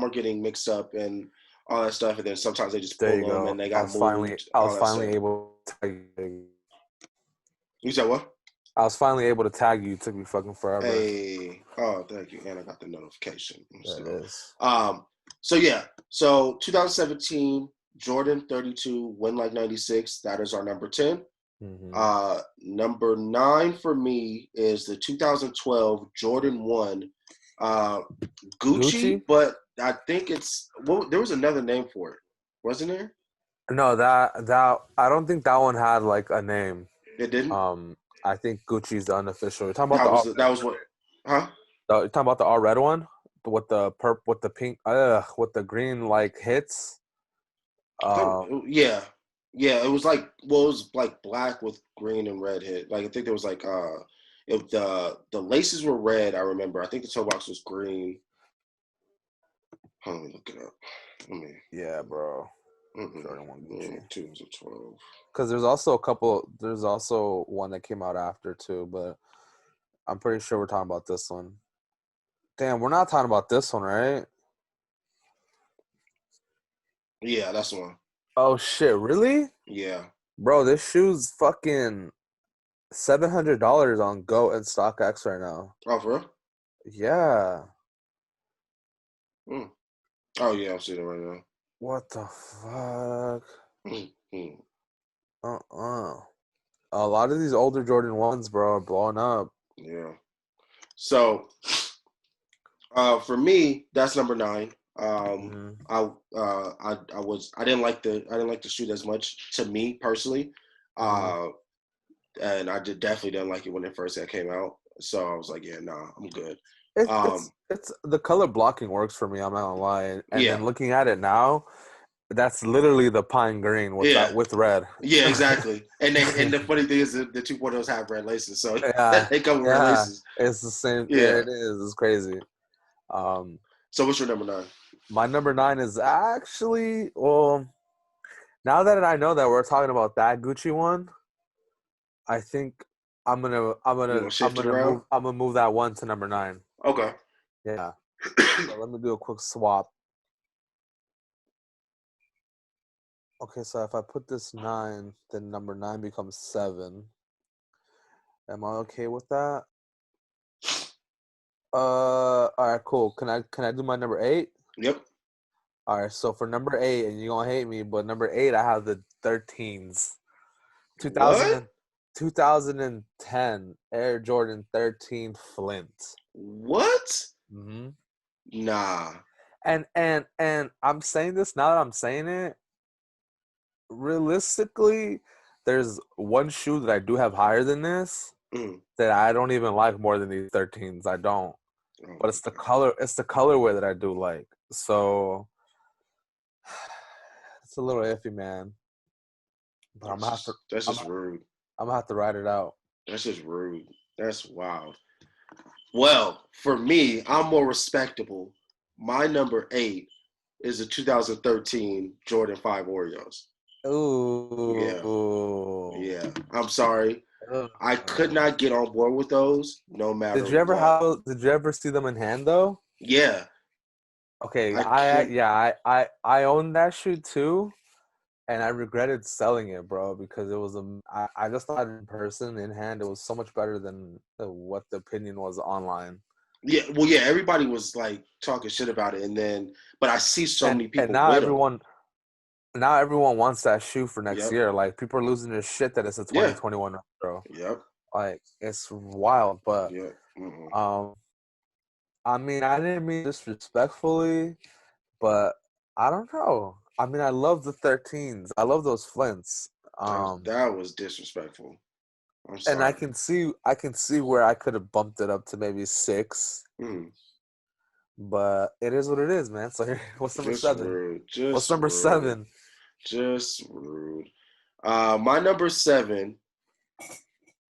are getting mixed up and all that stuff, and then sometimes they just pull them and they got moved. I was finally able to tag you. You said what? I was finally able to tag you. It took me fucking forever. Hey, oh, thank you. And I got the notification. That is. So 2017 Jordan 32 Win Like 96. That is our number 10. Mm-hmm. Number 9 for me is the 2012 Jordan 1 Gucci, but I think there was another name for it, wasn't there? No, that I don't think that one had like a name. It didn't. I think Gucci's the unofficial. You're talking about You're talking about the all red one with the with the pink, with the green like hits. Yeah. It was like, it was like black with green and red hit. Like I think there was like if the laces were red, I remember. I think the toe box was green. Let me look it up. Yeah, bro. Jordan 1 Gucci 2012. Because there's also one that came out after too, but I'm pretty sure we're talking about this one. Damn, we're not talking about this one, right? Yeah, that's the one. Oh shit, really? Yeah. Bro, this shoe's fucking $700 on Go and StockX right now. Oh, for real? Yeah. Oh yeah, I'm seeing it right now. What the fuck? A lot of these older Jordan 1s, bro, are blowing up. Yeah. So, for me, that's number 9. Mm-hmm. I didn't like the shoe as much, to me personally, Mm-hmm. and I definitely didn't like it when it first came out. So I was like, yeah, nah, I'm good. It's the color blocking works for me. I'm not gonna lie. And Yeah, then looking at it now, that's literally the pine green with yeah, with red. yeah, exactly. And the funny thing is, the 2.0s have red laces, so Yeah, they come with red yeah, laces. it's the same. Yeah, Yeah. it is. It's crazy. Um, So what's your number 9? my number 9 is actually well. Now that I know that we're talking about that Gucci one, I think You gonna shift it around? I'm gonna move that one to number 9. Okay. Yeah. So let me do a quick swap. Okay, so if I put this 9, then number 9 becomes 7. Am I okay with that? All right, cool. Can I do my number 8? Yep. All right, so for number 8, and you're gonna hate me, but number 8, I have the 13s. 2000 What? and, 2010 Air Jordan 13 Flint. What? Hmm. Nah. And I'm saying this now that I'm saying it. Realistically, there's one shoe that I do have higher than this Mm. that I don't even like more than these 13s. I don't. Oh But my it's the God. color. It's the colorway that I do like. So it's a little iffy, man. But I'm gonna have to. That's I'm, just rude. I'm gonna have to ride it out. That's just rude. That's wild. Well, for me, I'm more respectable. My number 8 is the 2013 Jordan 5 Oreos. Yeah. Ooh. Yeah. I'm sorry. I could Ugh. not get on board with those no matter what. Did you ever see them in hand though? Yeah. Okay, I can't. I own that shoe too, and I regretted selling it, bro, because it was I just thought in person, in hand, it was so much better than what the opinion was online. Yeah. Well, yeah, everybody was like talking shit about it. And then, but I see so many And people with them. now everyone wants that shoe for next Yep. year. Like people are losing their shit that it's a Yeah. 2021 retro. Yep. Like it's wild, but Yep. Mm-mm. um, I mean, I didn't mean disrespectfully, but I don't know. I mean, I love the 13s. I love those Flints. That was disrespectful. I'm And sorry. I can see where I could have bumped it up to maybe 6, Mm. but it is what it is, man. So here, what's number Just 7? rude. What's Just number rude. 7? Just rude. My number 7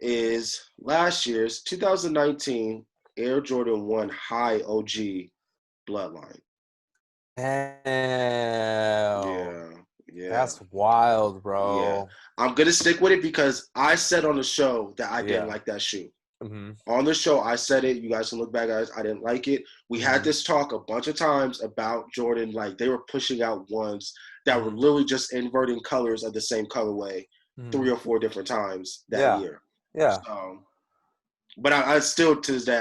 is last year's 2019 Air Jordan 1 High OG Bloodline. Damn, Yeah, yeah, that's wild, yeah. bro. I'm gonna stick with it because I said on the show that I didn't Yeah. like that shoe. Mm-hmm. On the show, I said it. You guys can look back, guys. I didn't like it. We had Mm-hmm. this talk a bunch of times about Jordan. Like they were pushing out ones that were Mm-hmm. literally just inverting colors of the same colorway Mm-hmm. 3 or 4 different times that Yeah. year. Yeah. So, but I still to this day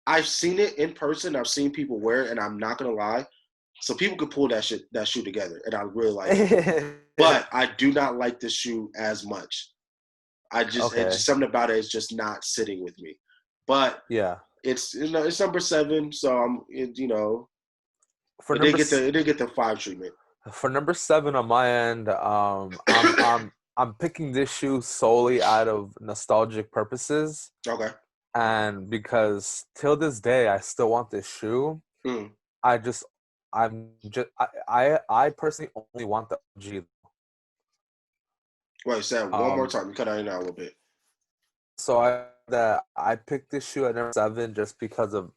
I've seen it in person. I've seen people wear it, and I'm not gonna lie. So people could pull that shoe together, and I really like it. But I do not like the shoe as much. It's Okay. just something about it is just not sitting with me. But Yeah. it's number 7, so For number it did get the 5 treatment. For number 7 on my end, I'm picking this shoe solely out of nostalgic purposes, Okay. and because till this day I still want this shoe. Mm. I just I personally only want the OG. Wait, say that one more Um, time. You cut out now a little bit. so I picked this shoe at number 7 just because of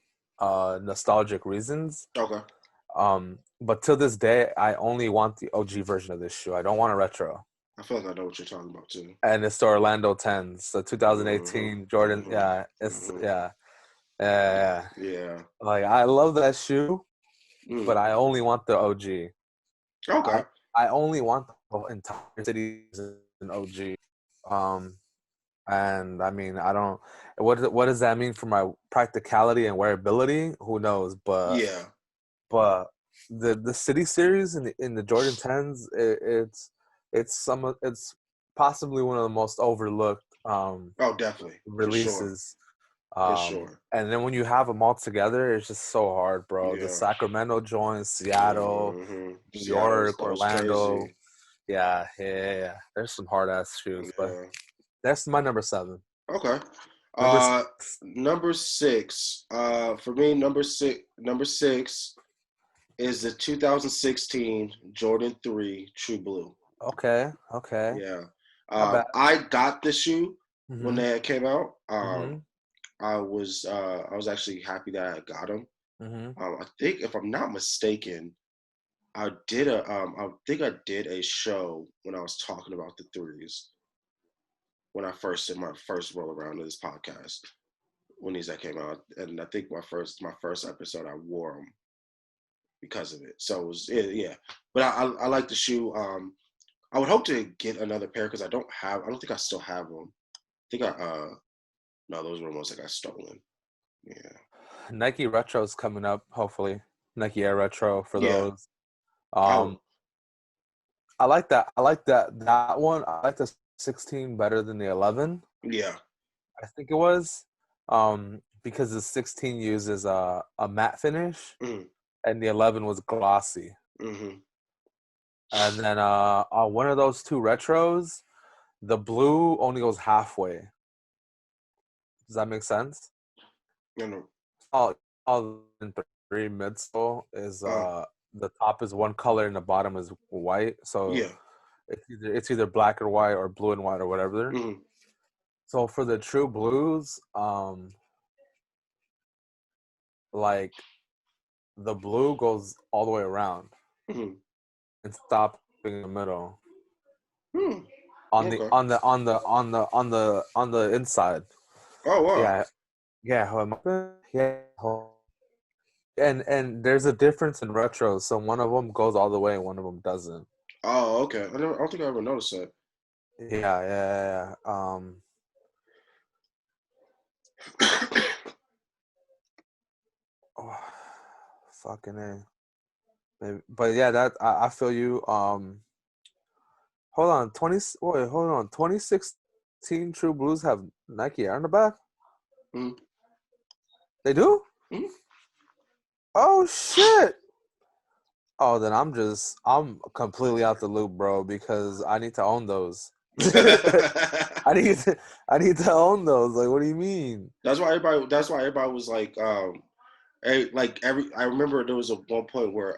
nostalgic reasons. Okay. But till this day, I only want the OG version of this shoe. I don't want a retro. I feel like I know what you're talking about too. And it's the Orlando 10s, the Mm-hmm. 2018 Jordan. Mm-hmm. Yeah, it's Mm-hmm. yeah. Yeah. Like I love that shoe, Mm. but I only want the OG. Okay. I only want the entire city as an OG. Um, and I mean, I don't. What does that mean for my practicality and wearability? Who knows? Yeah. But the city series in the Jordan 10s, it's possibly one of the most overlooked Oh, definitely, releases. for sure. And then when you have them all together, it's just so hard, bro. The Yeah. Sacramento joints, Seattle, New Seattle, York, that was Orlando. crazy. Yeah. There's some hard ass shoes, but Yeah. that's my number 7. Okay. Number Uh, 6. number 6. For me, number six. Number 6 is the 2016 Jordan 3 True Blue. Okay. Yeah. Not bad. I got the shoe when Mhm. they came out. Mhm. I was actually happy that I got them. Mhm. I think, if I'm not mistaken, I think I did a show when I was talking about the threes when I first did my first roll around of this podcast when these that came out, and I think my first episode I wore them because of it. So it was yeah. But I like the shoe. I would hope to get another pair because I don't think I still have them. I think no, those were the ones that got stolen. Yeah. Nike Retro's coming up, hopefully. Nike Air Retro for Yeah. those. Oh, Um, I like that. I like that one. I like the 16 better than the 11. yeah. I think it was. Because the 16 uses a matte finish Mm-hmm. and the 11 was glossy. Mm-hmm. And then on one of those two retros, the blue only goes halfway. Does that make sense? You know, All in 3 midsole is the top is one color and the bottom is white. So yeah. it's either black or white or blue and white or whatever. Mm-hmm. So for the true blues, like the blue goes all the way around Mm-hmm. and stops in the middle Hmm. on the Okay. on the on the on the on the on the inside. Oh wow. Yeah, yeah. And there's a difference in retros. So one of them goes all the way and one of them doesn't. Oh, okay. I don't think I ever noticed that. Yeah. Oh, fucking A. Maybe, but yeah, that I feel you. Hold on, 2016 True Blues have Nike Air on the back. Mm-hmm. They do? Mm-hmm. Oh shit! Oh, then I'm completely out the loop, bro. Because I need to own those. I need to, I need to own those. Like, what do you mean? That's why everybody was like, I remember there was a one point where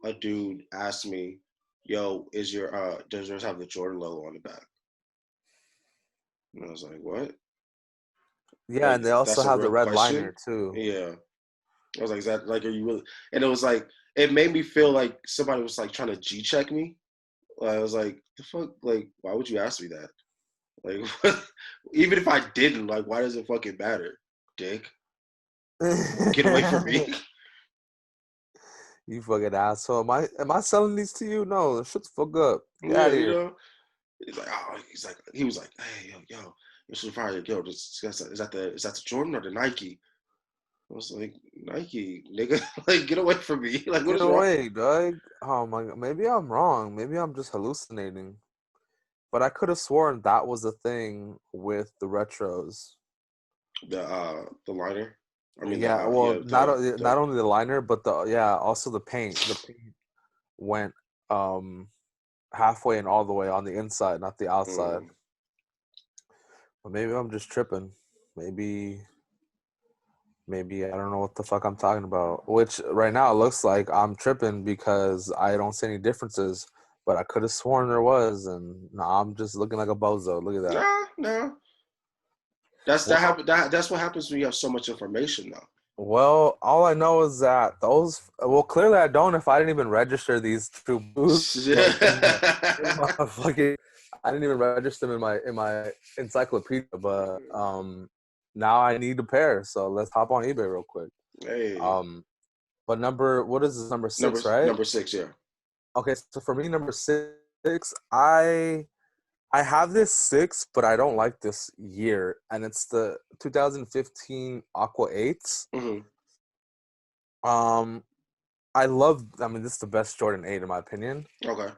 a dude asked me, "Yo, does yours have the Jordan logo on the back?" And I was like, "What? Yeah, Like, and they also that's a have the real red question?" liner too. Yeah. I was like, "Is that like, are you really?" And it was like, it made me feel like somebody was like trying to G check me. I was like, "The fuck? Like, why would you ask me that? Like, even if I didn't, like, why does it fucking matter, dick? Get away from me." You fucking asshole. Am I selling these to you? No, shut the fuck up. Get out Yeah, of here. he was like, "Hey, yo, this is probably, yo, is that the Jordan or the Nike?" I was like, "Nike, nigga, like, get away from me. Like, what Get is wrong?" away, dog. Oh my god. Maybe I'm wrong. Maybe I'm just hallucinating. But I could have sworn that was a thing with the retros. The liner. I mean, Yeah, well, not the only the liner, but also the paint. The paint went um halfway and all the way on the inside, not the outside. mm, But maybe I'm just tripping. Maybe I don't know what the fuck I'm talking about. Which right now it looks like I'm tripping because I don't see any differences. But I could have sworn there was, and nah, I'm just looking like a bozo. Look at that. no. Well, That's what happens when you have so much information, though. well, all I know is that those. Well, clearly I don't. If I didn't even register these true blues, like in my fucking, I didn't even register them in my encyclopedia. But now I need a pair. So let's hop on eBay real quick. Hey, Um, but what is this, number 6, right? number 6, yeah. Okay, so for me, number 6, I have this 6, but I don't like this year, and it's the 2015 Aqua Eights. Mm-hmm. Um, I mean, this is the best Jordan 8 in my opinion. Okay.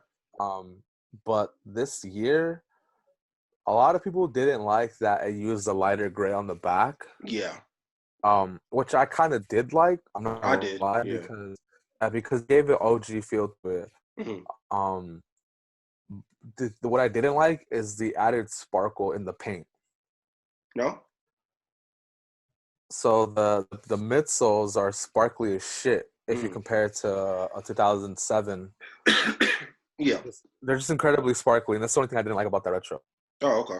But this year, a lot of people didn't like that it used a lighter gray on the back. Yeah, Which I kind of did like. I'm not I gonna did. lie Yeah. because it gave it OG feel to it. Hmm. Um, what I didn't like is the added sparkle in the paint. No. So the midsoles are sparkly as shit if you Hmm. compare it to a 2007. Yeah. They're just incredibly sparkly, and that's the only thing I didn't like about that retro. Oh, okay.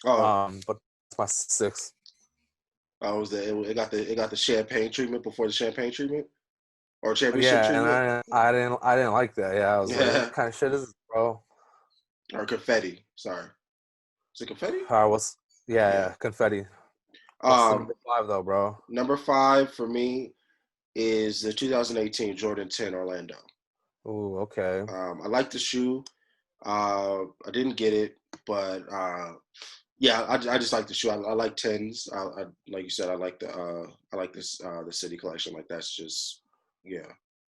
Oh, But it's my six. I was there. It got the champagne treatment before the champagne treatment or championship Yeah, and treatment. I didn't like that. Yeah, I was like, Yeah. what kind of shit is this, bro? Or confetti. Sorry. Is it confetti? I was Yeah. yeah, confetti. What's the Um, number five though, bro? Number five for me is the 2018 Jordan 10 Orlando. Ooh, okay. I like the shoe. I didn't get it, but yeah, I just like the shoe. I like tens. I like you said, I like this the city collection. Like that's just yeah,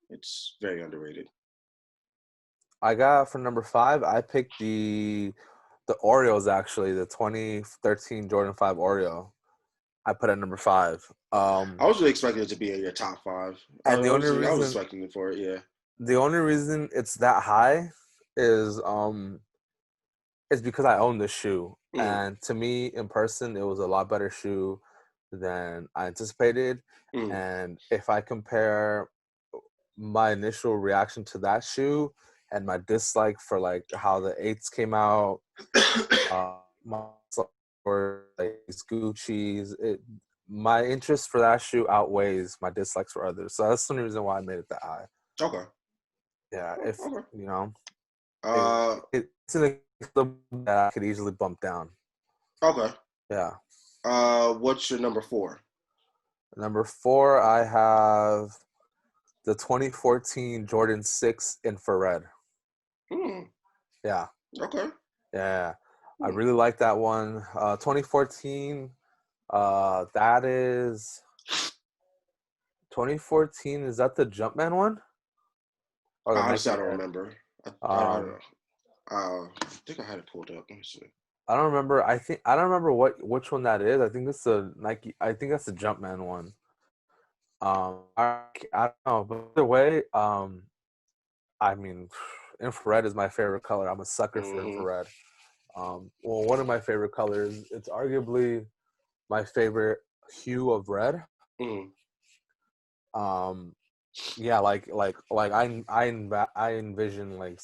it's very underrated. I got for number five. I picked the Oreos actually, the 2013 Jordan 5 Oreo. I put at number five. I was really expecting it to be in your top five. And I was expecting it for it. Yeah. the only reason it's that high is because I own the shoe, Mm, and to me in person it was a lot better shoe than I anticipated. mm. And if I compare my initial reaction to that shoe and my dislike for like how the eights came out, my dislike for like these Gucci's, my interest for that shoe outweighs my dislikes for others. So that's the only reason why I made it that high. Okay. Yeah, if Okay. you know, Uh. it's an example that I could easily bump down. Okay. Yeah. What's your number four? Number four, I have the 2014 Jordan 6 infrared. Hmm. Yeah. Okay. Yeah. I Hmm. really like that one. 2014, that is 2014. Is that the Jumpman one or the Honestly, I Nike don't Air? remember. I don't Um, know. I think I had it pulled up. Let me see. I don't remember. I don't remember which one that is. I think it's the Nike. I think that's the Jumpman one. I don't know, but either way, I mean, infrared is my favorite color. I'm a sucker for Mm-hmm. infrared. Well, one of my favorite colors. It's arguably my favorite hue of red. Mm-hmm. Um, yeah, I envision like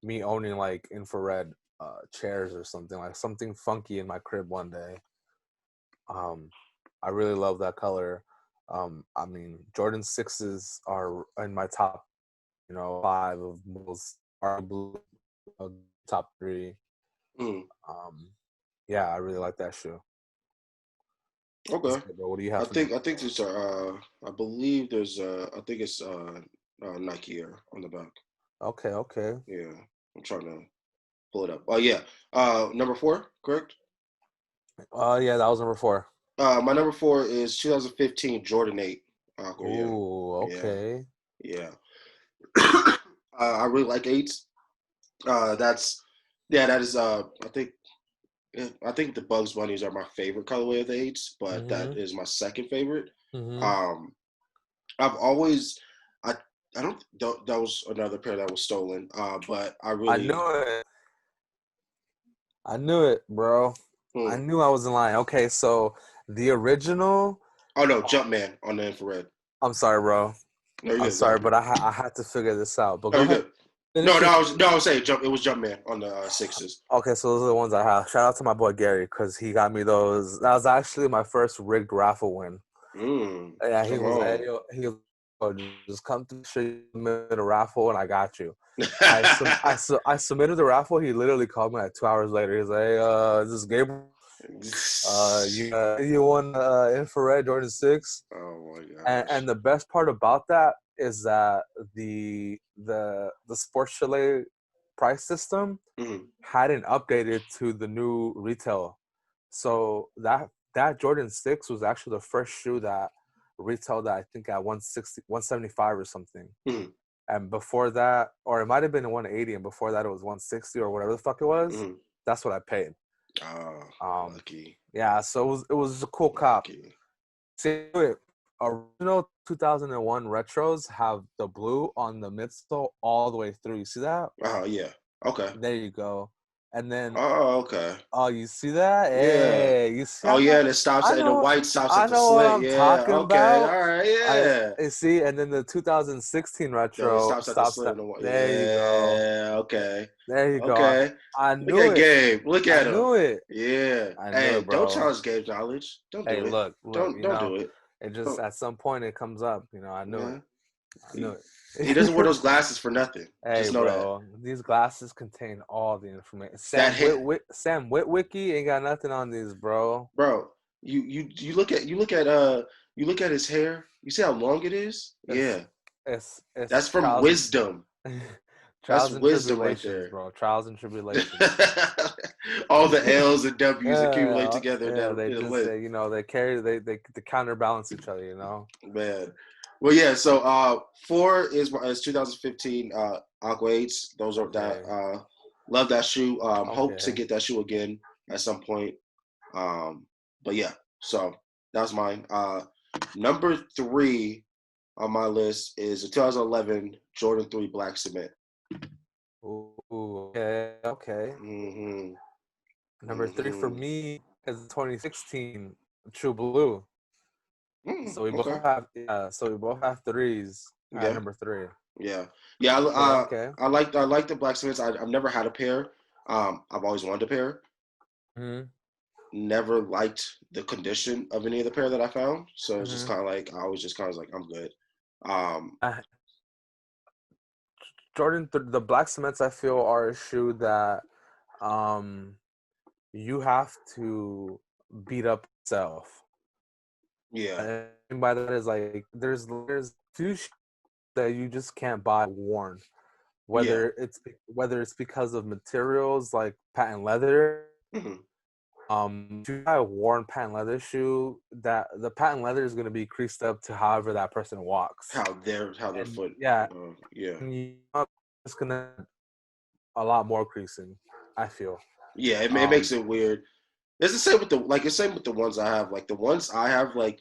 me owning like infrared chairs or something, like something funky in my crib one day. Um, I really love that color. I mean, Jordan sixes are in my top, five of most arguably top three. Mm-hmm. Um, yeah, I really like that shoe. That's Okay. good, bro. What do you have for number? I think there's I believe there's I think it's Nike Air on the back. Okay, okay. Yeah. I'm trying to pull it up. Oh yeah. Number four, correct? Yeah, that was number four. My number four is 2015 Jordan 8 Aqua. Ooh, Yeah. okay. Yeah. I really like eights. That's yeah. That is I think the Bugs Bunnies are my favorite colorway of the eights, but that Mhm. is my second favorite. Mhm. Um, I've always I I don't that was another pair that was stolen. But I I really knew it. I knew it, bro. I hmm. knew I was in line. Okay, so the original. Oh no, Jumpman on the infrared. I'm sorry, bro. No, I'm you're good. Go sorry, ahead. but I had to figure this out. But No, go you're ahead. good. Finish your. I was saying Jump. It was Jumpman on the sixes. Okay, so those are the ones I have. Shout out to my boy Gary because he got me those. That was actually my first rigged raffle win. Yeah, he Come was like, on. hey, yo, he was like, just come to show you the raffle and I got you. I submitted the raffle. He literally called me like 2 hours later. He's like, hey, is this Gabriel? You won infrared Jordan 6. Oh my And gosh. the best part about that is that the Sports Chalet price system Mm-hmm. hadn't updated to the new retail. So that Jordan 6 was actually the first shoe that retailed at, I think, at 160, 175 or something. Mm-hmm. And before that, or it might have been 180, and before that it was 160 or whatever the fuck it was. Mm-hmm. That's what I paid. Oh, Um, lucky. yeah, so it was a cool cop. Lucky. See, original 2001 retros have the blue on the midsole all the way through. You see that? Oh, yeah. Okay. There you go. And then, Oh, okay. oh, you see that? Yeah. Hey, you see? Oh, yeah, and it stops I at the know, white stops I at the know what slit. I'm Yeah. talking Okay. about. All right. Yeah. I see, and then the 2016 It retro stops at the stops slit that. in the white. There you go. Yeah. Okay. There you go. Okay. I Look knew at it. Gabe. Look I at him. knew it. Yeah. I knew Hey, it, don't bro. challenge Gabe's knowledge. Don't Hey, do it. look, you Don't know, do it. it just Don't. at some point it comes up. You know, I knew Yeah. it. I knew He, he doesn't wear it. those glasses for nothing. Hey, Just know that. bro, these glasses contain all the information. That hit, Sam Witwicky ain't got nothing on these, bro. bro. You look at you look at his hair. You see how long it is? It's Yeah. it's That's from wisdom. That's trials and wisdom right tribulations, there. bro. Trials and tribulations. All the L's and W's accumulate Yeah, together yeah. They in a just list. say, they carry they counterbalance each other. You know. Man. Well, yeah. So, 4 is 2015 Aqua Eights. Those are that. Okay. Love that shoe. Hope to Okay. get that shoe again at some point. But yeah. So that's mine. Number 3 on my list is a 2011 Jordan 3 Black Cement. Ooh, okay. Okay. Mm-hmm. Number 3 for Mm-hmm. me is 2016 True Blue. Mm, So we both okay. have threes at Yeah. number 3. Yeah. Yeah. Okay, okay. I like the Black Cements. I've never had a pair. I've always wanted a pair. Mm-hmm. Never liked the condition of any of the pair that I found. So it's just Mm-hmm. kind of like I was just kind of like I'm good. Um, The Black Cements I feel are a shoe that um you have to beat up yourself. yeah, And by that is like there's few shoes that you just can't buy worn. yeah, Whether it's because of materials like patent leather. hmm If you buy a worn patent leather shoe, that the patent leather is going to be creased up to however that person walks, how their and foot, yeah, yeah, and it's gonna a lot more creasing. I feel. yeah. It Um, makes it weird. It's the same with the same with the ones I have. Like the ones I have, like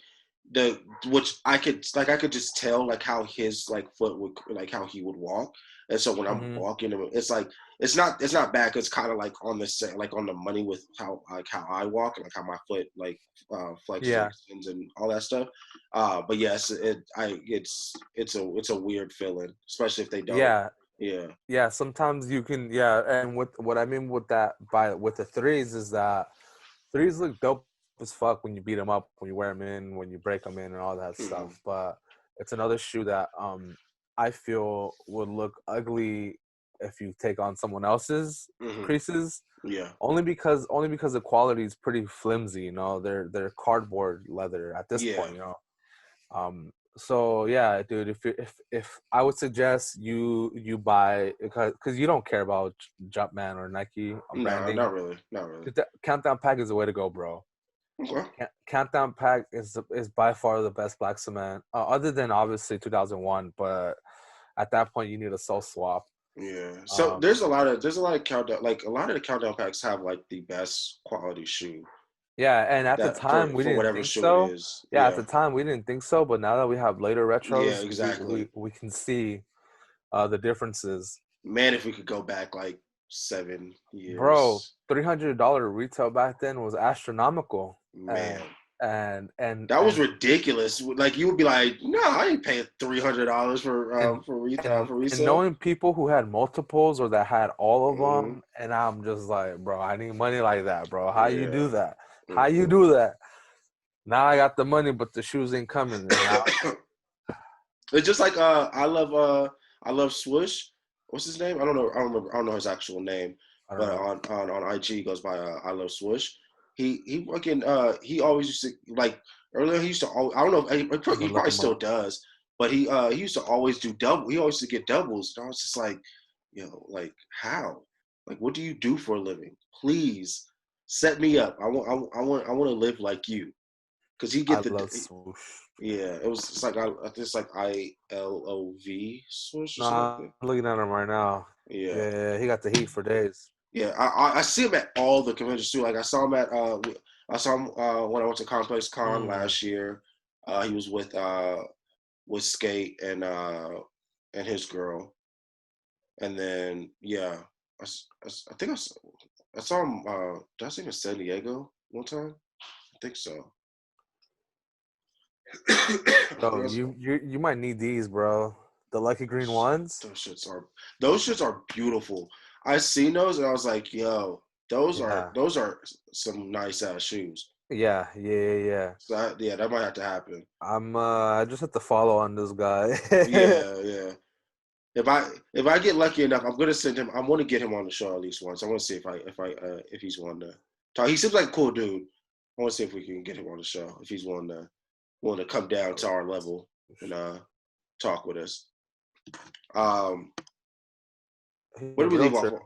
the which I could just tell like how his like foot would like how he would walk. And so when I'm mhm. walking, it's like it's not bad. 'Cause it's kind of like on the same like on the money with how I walk and like how my foot like flexes and Yeah, extends and all that stuff. But yes, it's a weird feeling, especially if they don't. yeah, Yeah, yeah. Sometimes you can, yeah. And what I mean with that with the threes is that threes look dope as fuck when you beat them up, when you wear them in, when you break them in, and all that hmm stuff. But it's another shoe that I feel would look ugly if you take on someone else's hmm creases. yeah, Only because the quality is pretty flimsy. They're cardboard leather at this yeah. point. So yeah, dude. If I would suggest you buy because you don't care about Jumpman or Nike No, branding. not really. Countdown Pack is the way to go, bro. Okay. Countdown Pack is by far the best black cement, other than obviously 2001. But at that point, you need a soul swap. Yeah. So Um, there's a lot of countdown like a lot of the countdown packs have like the best quality shoe yeah, and at the that time we for didn't whatever think shoe it so. is. Yeah, at Yeah. the time we didn't think so, but now that we have later Yeah, retros, exactly. we can see the differences. Man, if we could go back like 7 Bro, years, $300 retail back then was astronomical, and man, and and that was and ridiculous. Like you would be like, no, I ain't paying $300 and for and resale. knowing people who had multiples or that had all of hmm them, and I'm just like, bro, I need money like that, bro. How you do Yeah. that? How you hmm do that? Now I got the money, but the shoes ain't coming. And now, It's just like I love Swoosh. What's his name? I don't know. I don't remember. I don't know his actual name. I don't But know. on IG he goes by I love Swoosh. He fucking he always used to like earlier he used to always, I don't know I'm he gonna look probably him still up. does, but he used to always do double. He always used to get doubles. And I was just like, like how? Like what do you do for a living? Please set me up. I want to live like you. Cause he I get the love swoosh. Yeah, it's like ILOV swoosh or something like Nah, that. I'm looking at him right now. Yeah, Yeah, he got the heat for days. yeah. I see him at all the conventions too. Like I saw him when I went to Complex Con Mm. last year. He was with Skate and his girl, and then yeah, I think I saw him. Did I see him in San Diego one time? I think so. Yo, you might need these, bro. The Lucky Green ones. Those those shits are beautiful. I seen those and I was like, yo, Yeah, those are some nice ass shoes. yeah. So yeah, that might have to happen. I just have to follow on this guy. Yeah, yeah. If I get lucky enough, I'm gonna send him. I want to get him on the show at least once. I want to see if he's one to talk. He seems like a cool dude. I want to see if we can get him on the show if he's willing to come down to our level and talk with us. Um, He's where a did we leave off? realtor.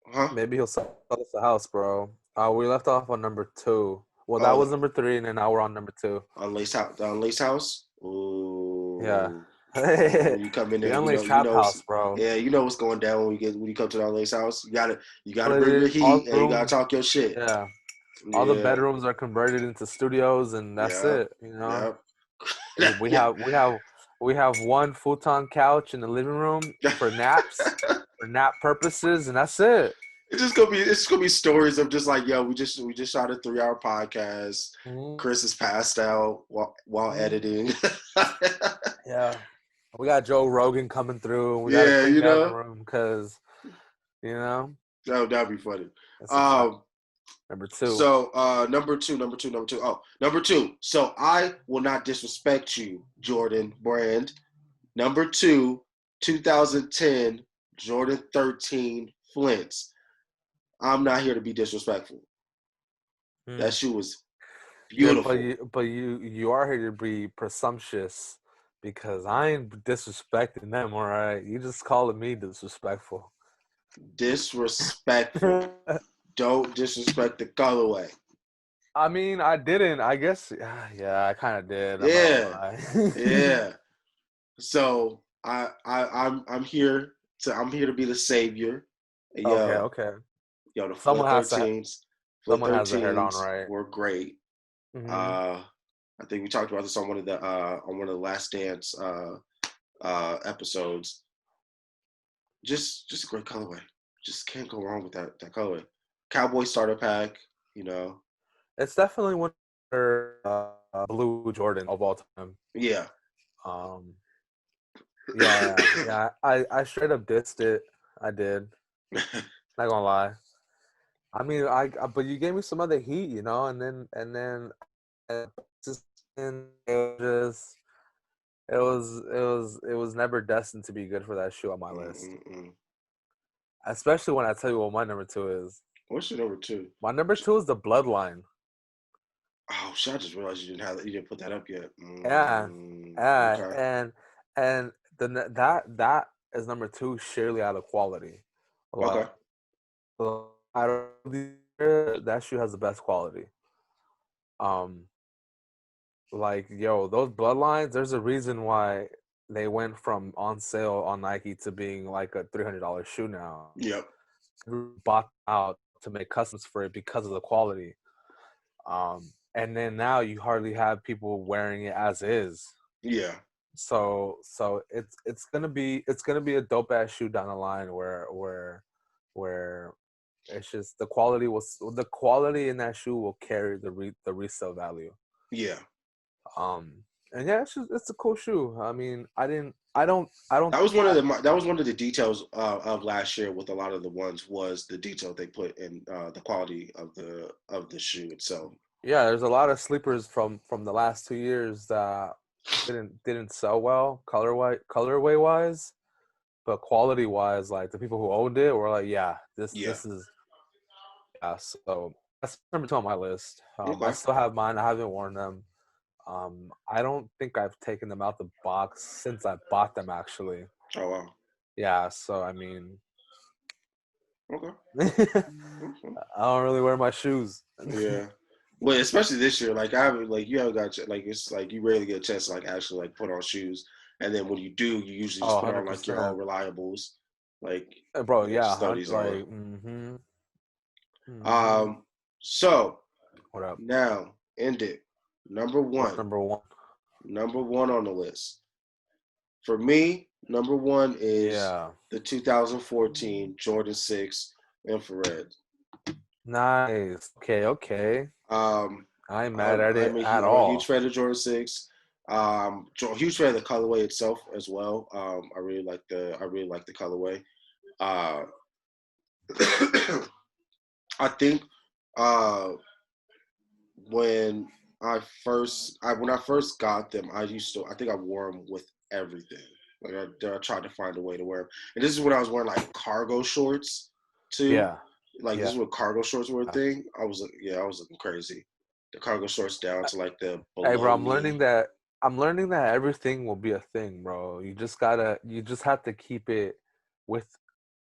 Huh? Maybe he'll sell us a house, bro. We left off on number 2. Well, that Oh, was number 3, and then now we're on number 2. The Unlaced house. Yeah. Ooh, when you come in The there, Unlaced Trap House, bro. yeah, you know what's going down when you come to the Unlaced house. You gotta All it bring the is, all heat the and you gotta rooms, talk your shit. yeah. All the Yeah, bedrooms are converted into studios, and that's yeah, it. You know, yeah, we yeah. have we have we have one futon couch in the living room for naps, for nap purposes, and that's it. It's gonna be stories of just like, yo, we just shot a 3 hour podcast. Mhm. Chris is passed out while Mhm. editing. Yeah, we got Joe Rogan coming through, and we got to Yeah, clean you down the know, room because that'd be funny. it's a fact. Um, Number 2. So number two. Oh, number two. So I will not disrespect you, Jordan Brand. Number two, 2010 Jordan 13 Flints. I'm not here to be disrespectful. That Hmm. shoe was Yeah, beautiful. you are here to be presumptuous because I ain't disrespecting them. All right, you just calling me disrespectful. Disrespectful. Don't disrespect the colorway. I mean, I didn't. I guess. Yeah, I kind of did. I'm not gonna Yeah, lie. yeah. So I'm here to be the savior. Okay, Yo, okay. Yo, the Someone has to. Flip Someone has their head on 13s right. were great. Hmm. Uh, I think we talked about this on one of the Last Dance episodes. Just a great colorway. Just can't go wrong with that colorway. Cowboy starter pack, you know. It's definitely one of their blue Jordan of all time. Yeah. Um, yeah. I straight up dissed it. I did. Not gonna lie. I mean, but you gave me some other heat, and just and it was never destined to be good for that shoe on my list. Mm-mm-mm. Especially when I tell you what my number 2 is. What's your number two? My number 2 is the Bloodline. Oh shit! I just realized you didn't put that up yet. Yeah, yeah, Okay. and that is number 2 surely out of quality. Okay. Like, out of that shoe has the best quality. Um, like yo, those Bloodlines. There's a reason why they went from on sale on Nike to being like a $300 shoe now. Yep. Bought out to make customs for it because of the quality. And then now you hardly have people wearing it as is. Yeah. So it's gonna be a dope ass shoe down the line where it's just the quality in that shoe will carry the resale value. Yeah. And yeah, it's a cool shoe. I mean, I don't think That was one of the details of last year with a lot of the ones was the detail they put in the quality of the shoe itself. yeah, there's a lot of sleepers from the last 2 years that didn't sell well colorway wise, but quality wise, like the people who owned it were like, yeah, Yeah. this is yeah. So that's number 2 on my list. I Okay. still have mine. I haven't worn them. I don't think I've taken them out the box since I bought them actually. Oh wow. Yeah, so I mean, Okay. I Okay. don't really wear my shoes. Yeah. Well, especially this year, like I haven't, like you haven't got like it's like you rarely get a chance to like actually like put on shoes, and then when you do, you usually Oh, just put on like your own 100%. reliables, like Bro, you know, yeah, just throw these on. like, mm-hmm, mm-hmm. Um, so What up? now end it. Number What's one, number one? number one on the list for me. Number one is Yeah. the 2014 Jordan 6 infrared. Nice. Okay, okay. Um, I ain't mad at it at I'm a huge all. fan of Jordan 6. Huge fan of the colorway itself as well. I really like the colorway. Uh, I think uh, when when I first got them, I think I wore them with everything. Like I tried to find a way to wear them, and this is when I was wearing like cargo shorts too. Yeah. Like this Yeah. is when cargo shorts were a thing. I was looking crazy. The cargo shorts down to like the Hey, bro, below knee. I'm learning that everything will be a thing, bro. You just have to keep it with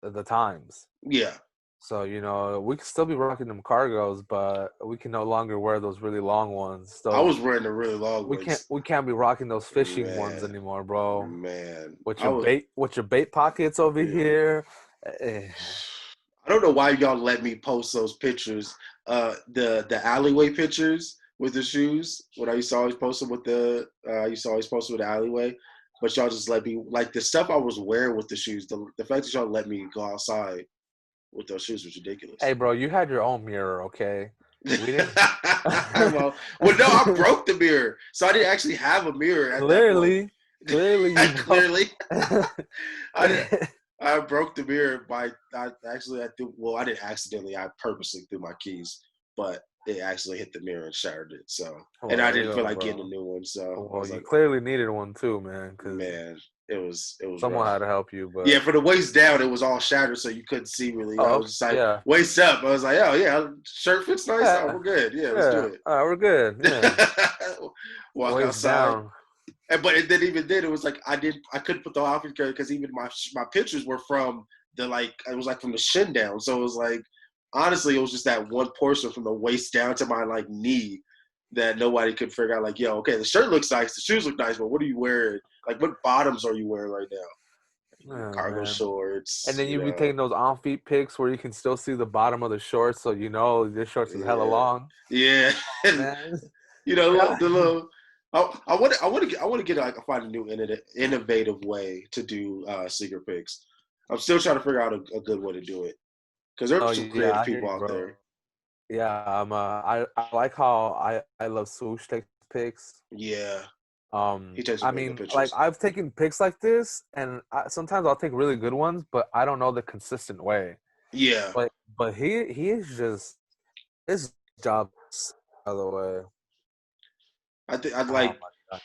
the times. Yeah, So, we can still be rocking them cargos, but we can no longer wear those really long ones. I Those was wearing the really long we can't ones. we can't be rocking those fishing ones Man, anymore, bro. man, With your bait pockets over yeah. here. Eh, I don't know why y'all let me post those pictures. The alleyway pictures with the shoes. When I used to always post them with I used to always post them with the alleyway. But y'all just let me like the stuff I was wearing with the shoes. The fact that y'all let me go outside with those shoes was Hey, ridiculous. bro, you had your own mirror, okay? We didn't. No, I broke the mirror, so I didn't actually have a mirror at that point. Clearly, you broke. Clearly, I did. I broke the mirror by I threw well I didn't accidentally I purposely threw my keys, but it actually hit the mirror and shattered it. So Well, and I there you didn't feel go, like getting a bro. new one. So I Well, was you like, clearly needed one too, man, because man, it was someone rough. had to help you. Yeah, But for the waist down, it was all shattered, so you couldn't see really. I oh, was just like yeah, waist up. I was like, oh yeah, shirt fits nice. Oh, yeah, we're good. Yeah, let's do yeah. it. We're good. Yeah, Walk waist outside. down. But it didn't even then it was like I couldn't put the outfit together because even my pictures were from the like it was like from the shin down, so it was like honestly it was just that one portion from the waist down to my like knee that nobody could figure out. Like, yo, okay, the shirt looks nice, the shoes look nice, but what are you wearing? Like, what bottoms are you wearing right now? Oh Cargo man. And shorts, then you you be know. taking those on feet pics where you can still see the bottom of the shorts, so your shorts is hella Yeah, long. yeah, Oh man. you know the little. I want to get like find a new innovative way to do secret picks. I'm still trying to figure out a good way to do it because there are Oh some yeah, creative I hear people you, out bro. there. Yeah, I like how I love Swoosh takes pics. Yeah, he takes some I really good mean, like pictures. I've taken pics like this, and sometimes I'll take really good ones, but I don't know the consistent way. Yeah, But he is just his job, by the way. I think I'd Oh like my god.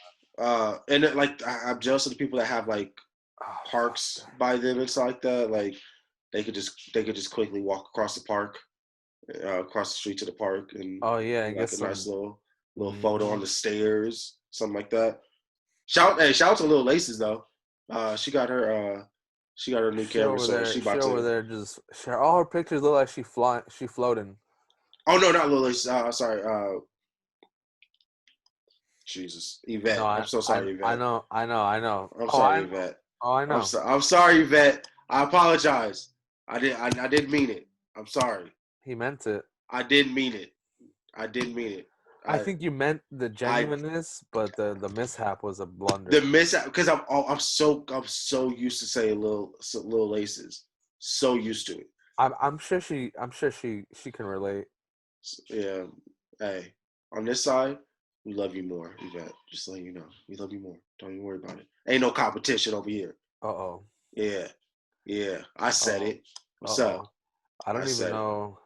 and it, like I'm jealous of the people that have like Oh parks fuck. by them and stuff like that. Like they could just quickly walk across the park, across the street to the park, and Oh yeah, do and get like a nice some. little photo on Hmm. the stairs, something like that. Shout out to Little Laces though. She got her new camera, so she She about over to. there just share all her pictures look like she floating. Oh no, not Little Laces. Sorry. Jesus, No, Yvette. I'm so sorry, Yvette. I know. I'm Oh, I sorry, know. Yvette. Oh, I know. I'm sorry, Yvette. I apologize. I didn't mean it. I'm sorry. He meant it. I didn't mean it. I didn't mean it. I I think you meant the I genuineness, but the mishap was a the blunder. miss because I'm so used to saying little laces. So used to it. I'm sure she can relate. Yeah. Hey, on this side, we love you more, Yvette. Just letting you know. We love you more. Don't even worry about it. Ain't no competition over here. Uh oh. Yeah. Yeah. I Uh said oh. it. Uh What's up? oh. I I don't even said it. know.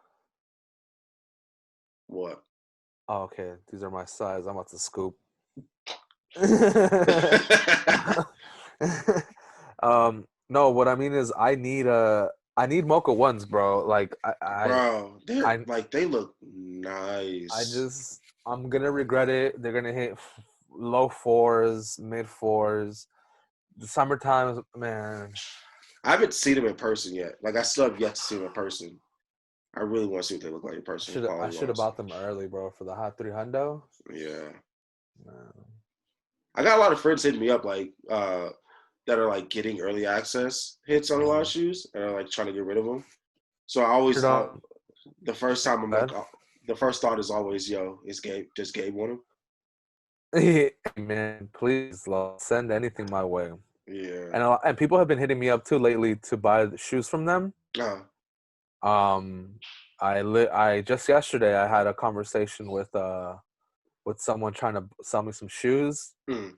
What? Oh, okay. These are my size. I'm about to scoop. No, what I mean is I need mocha ones, bro. Like Bro, they're I like they look nice. I'm gonna regret it. They're gonna hit low fours, mid fours. The summertime, man. I haven't seen them in person yet. Like I still have yet to see them in person. I really want to see what they look like in person. I should have bought them early, bro, for the Hot 3 Hundo. Yeah. Man. I got a lot of friends hitting me up like that are like getting early access hits on a lot of shoes and are like trying to get rid of them. So I always thought the first time I'm like, the first thought is always, yo, is Gabe, does Gabe want them? Man, please send anything my way. Yeah. And people have been hitting me up too lately to buy the shoes from them. I just yesterday I had a conversation with someone trying to sell me some shoes. And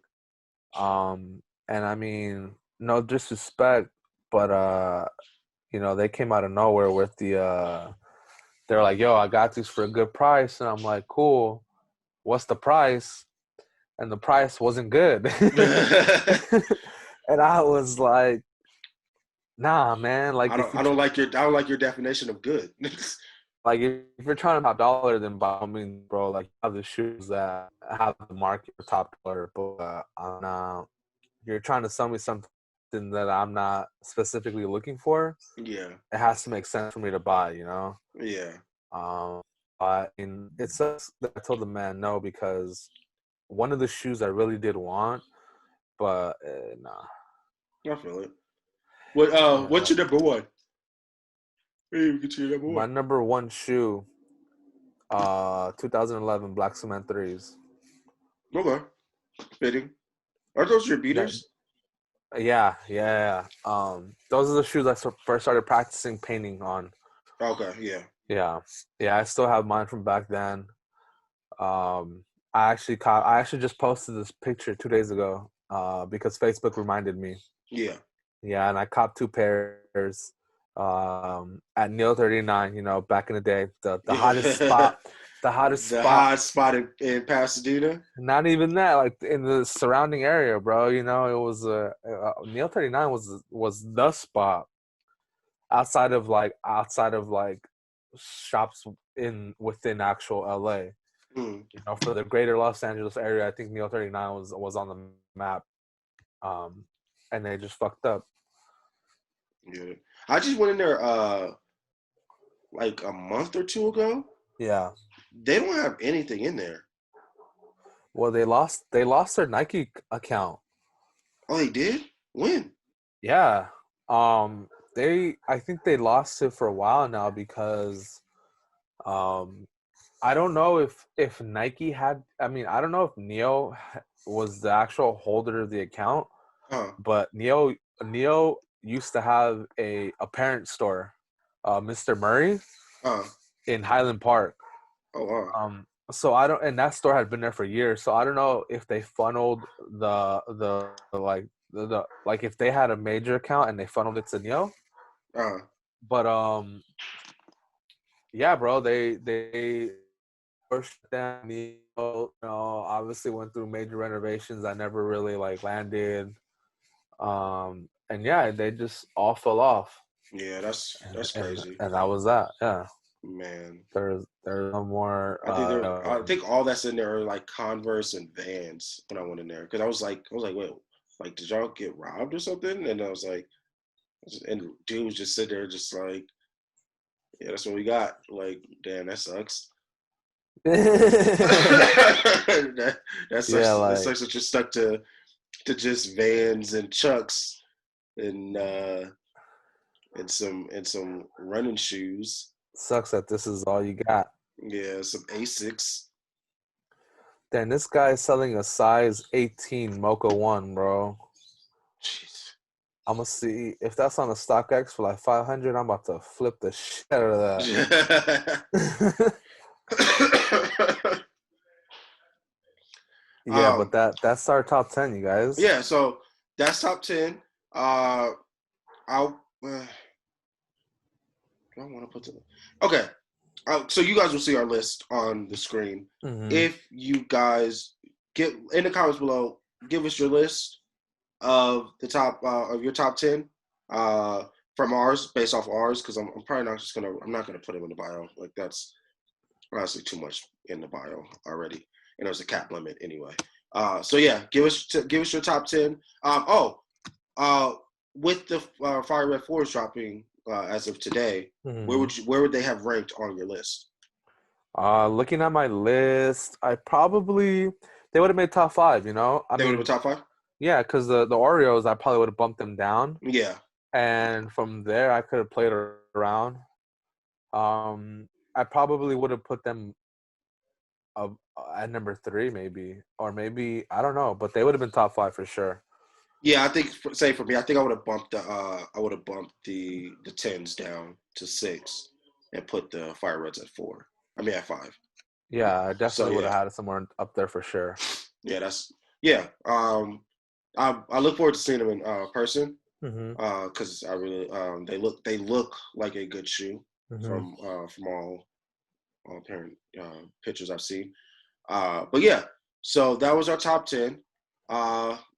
I mean, no disrespect, but you know, they came out of nowhere with they're like, yo, I got these for a good price. And I'm like, cool. What's the price? And the price wasn't good. And I was like, nah, man. Like, I don't like your definition of good. Like, if you're trying to top dollar, then by all means, bro, like, have the shoes that have the market for top dollar. But you're trying to sell me something that I'm not specifically looking for. Yeah. It has to make sense for me to buy, you know? Yeah. And it sucks that I told the man no, because one of the shoes I really did want, but nah. I feel it. What's your number one? My number one shoe, 2011 Black Cement 3s. Okay. Fitting. Are those your beaters? Yeah. Those are the shoes I first started practicing painting on. Okay, yeah. Yeah, I still have mine from back then. I actually just posted this picture 2 days ago because Facebook reminded me. Yeah, and I copped 2 pairs at Neil 39, you know, back in the day, the hottest spot. The hot spot in Pasadena. Not even that, like in the surrounding area, bro. You know, it was Neil 39 was the spot outside of like shops within actual LA. You know, for the greater Los Angeles area, I think Neil 39 was on the map. And they just fucked up. Yeah. I just went in there like a month or two ago. Yeah. They don't have anything in there. Well, they lost their Nike account. Oh, they did? When? Yeah. I think they lost it for a while now because I don't know if Nike had, I mean, I don't know if Neo was the actual holder of the account, but Neo used to have a parent store, Mr. Murray, in Highland Park. Oh, wow. So I don't, and that store had been there for years. So I don't know if they funneled the like if they had a major account and they funneled it to Neo. But yeah, bro, they pushed down. Neo, you know, obviously went through major renovations. I never really like landed. And yeah, they just all fell off. Yeah, that's crazy. And that was that. Yeah. Man, there's no more. I think all that's in there are like Converse and Vans when I went in there, because I was like, wait, like, did y'all get robbed or something? And I was like, and dude was just sitting there, just like, yeah, that's what we got. Like, damn, that sucks. that sucks. Yeah, like, that sucks that you're stuck to just Vans and Chucks and some running shoes. Sucks that this is all you got. Yeah, some Asics. Then this guy is selling a size 18 Mocha 1, bro. Jeez. I'm gonna see if that's on the StockX for like 500. I'm about to flip the shit out of that. Yeah, but that's our top 10, you guys. Yeah, so that's top 10. I don't want to put the okay. So you guys will see our list on the screen. Mm-hmm. If you guys get in the comments below, give us your list of the top of your top 10 from ours, based off ours, because I'm probably not just gonna put them in the bio. Like, that's honestly too much in the bio already, and there's a cap limit anyway. So yeah, give us your top 10. With the Fire Red 4s dropping as of today, Mm-hmm. where would they have ranked on your list? Looking at my list, they would have made top five. You know, I They would have mean, been top five. yeah, because the Oreos, I probably would have bumped them down, Yeah, and from there, I could have played around. I probably would have put them uh, at number three, maybe, or maybe I don't know, but they would have been top five for sure. yeah. I think say for me, I think I would have bumped the tens down to 6 and put the Fire Reds at 4. I mean at 5. Yeah, I So definitely would have yeah, had it somewhere up there for sure. yeah. That's yeah. I look forward to seeing them in person Mm-hmm. because I really they look like a good shoe Mm-hmm. from all apparent pictures I've seen. But yeah, so that was our top 10.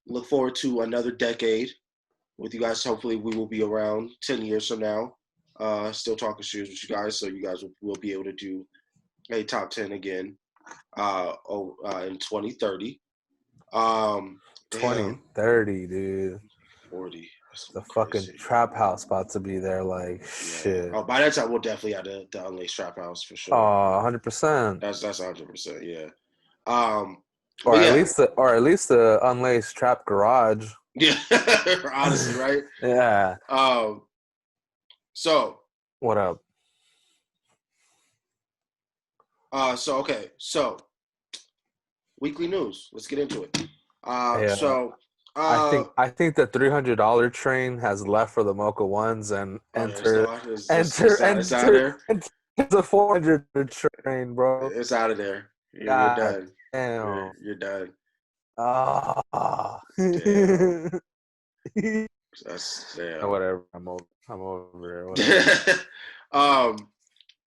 Look forward to another decade with you guys. Hopefully, we will be around 10 years from now, still talking shoes with you guys. So you guys will be able to do a top 10 again in 2030. Damn, 2030, dude. 40. That's gonna The be fucking crazy. trap house about to be there, like Yeah. shit. Oh, by that time, we'll definitely have the Unlaced Trap House for sure. Oh, 100%. That's 100%. Yeah. Um, Or but at yeah, least the unlaced trap garage. yeah. Honestly, right? Yeah. Um, so What up? okay. So weekly news. Let's get into it. Yeah. So I think the $300 train has left for the Mocha ones and oh yeah, it's not. It's out of there. enter the 400 train, bro. It's out of there. You're God done. damn. You're done. Ah. Damn. That's damn. Whatever. I'm over it. Whatever. um.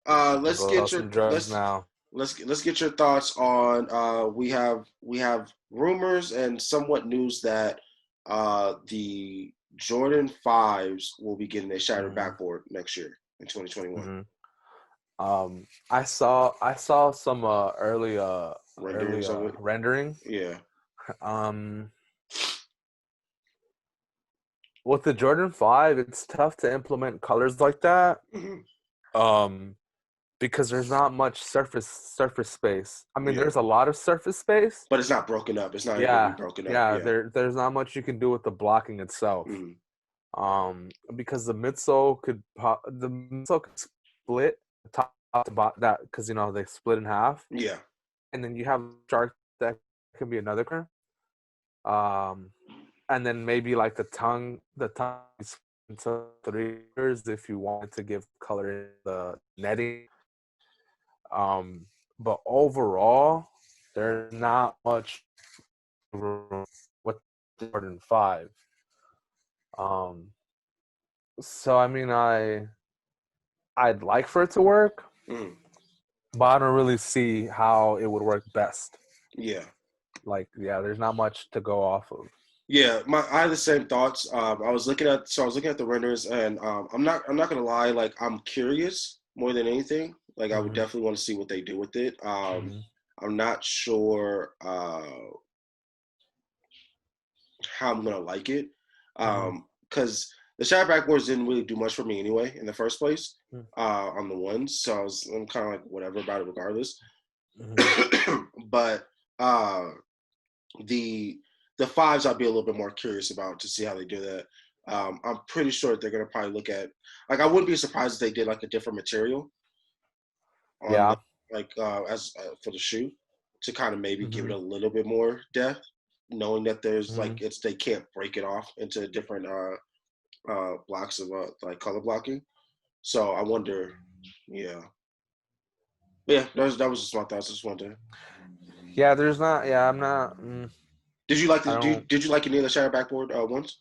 Let's Go get sell your some drugs now. let's get your thoughts on. We have rumors and somewhat news that the Jordan 5s will be getting a shattered Mm-hmm. backboard next year in 2021. Mm-hmm. I saw some early Renderings of it. rendering. Yeah. Um, with the Jordan 5, it's tough to implement colors like that. Mhm. Um, because there's not much surface space. I mean, Yeah. there's a lot of surface space. But it's not broken up. It's not able to be Yeah, broken up. yeah. Yeah. There's not much you can do with the blocking itself. Mhm. Because the midsole could split top to bottom, that because they split in half, Yeah. and then you have shark that can be another color. Um, and then maybe like the tongue is into 3 colors if you wanted to give color in the netting. But overall, there's not much room with Jordan 5. Um, so I mean, I'd like for it to work, Mhm. but I don't really see how it would work best. Yeah. Like, yeah, there's not much to go off of. Yeah, I had the same thoughts. I was looking at the renders, and I'm not gonna lie. Like, I'm curious more than anything. Like, I would Mm-hmm. definitely want to see what they do with it. Mm-hmm. I'm not sure how I'm gonna like it, Mm-hmm. because the shadow backboards didn't really do much for me anyway in the first place. On the ones, so I'm kind of like whatever about it regardless. Mm-hmm. But the the 5s I'll be a little bit more curious about to see how they do that. I'm pretty sure they're gonna probably look at, like, I wouldn't be surprised if they did like a different material on the, Yeah. like as for the shoe to kind of maybe give it Mm-hmm. a little bit more depth, knowing that there's Mm-hmm. like they can't break it off into different blocks of like color blocking. So I wonder, yeah, but yeah, that was just my thoughts. I just wanted to. Yeah, there's not. Yeah, I'm not. Did you like I don't, did you like any of the shadow backboard ones?